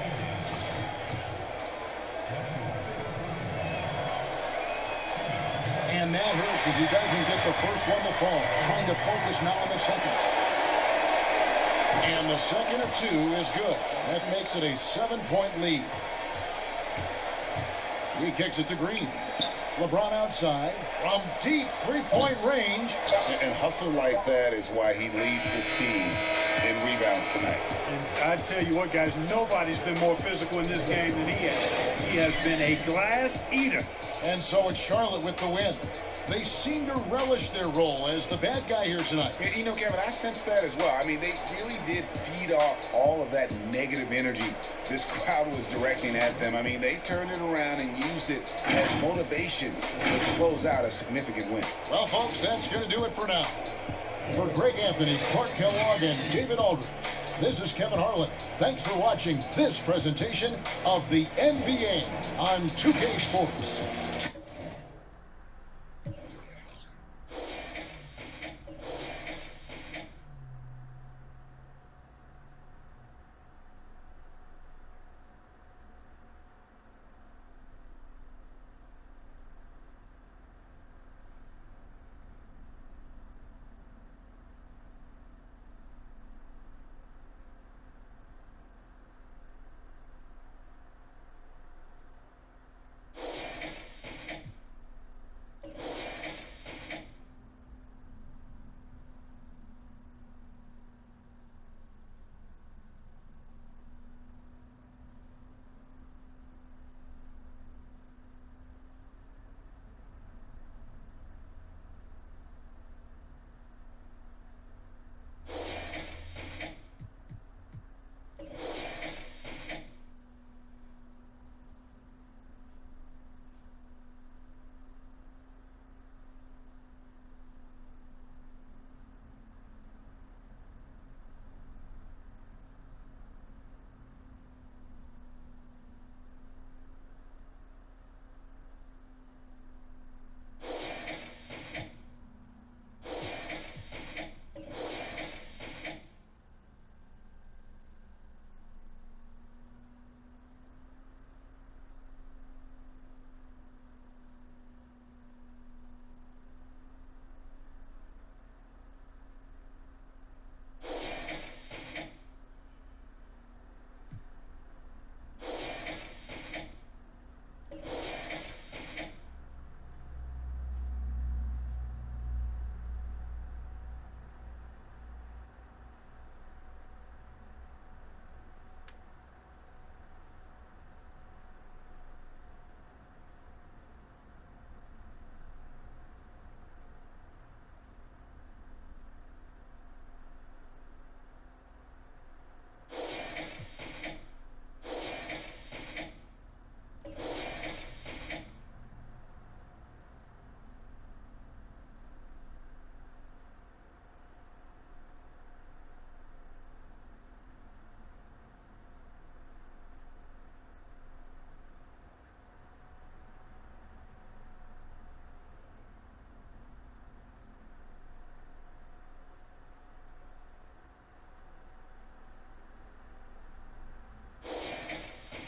And that hurts as he doesn't get the first one to fall. Trying to focus now on the second. And the second of two is good. That makes it a 7-point lead. He kicks it to Green. LeBron outside from deep three-point range. And hustle like that is why he leads his team in rebounds tonight. And I tell you what, guys, nobody's been more physical in this game than he has. He has been a glass eater. And so it's Charlotte with the win. They seem to relish their role as the bad guy here tonight. You know, Kevin, I sense that as well. I mean, they really did feed off all of that negative energy this crowd was directing at them. I mean, they turned it around and used it as motivation to close out a significant win. Well, folks, that's going to do it for now. For Greg Anthony, Clark Kellogg, and David Aldridge, this is Kevin Harlan. Thanks for watching this presentation of the NBA on 2K Sports.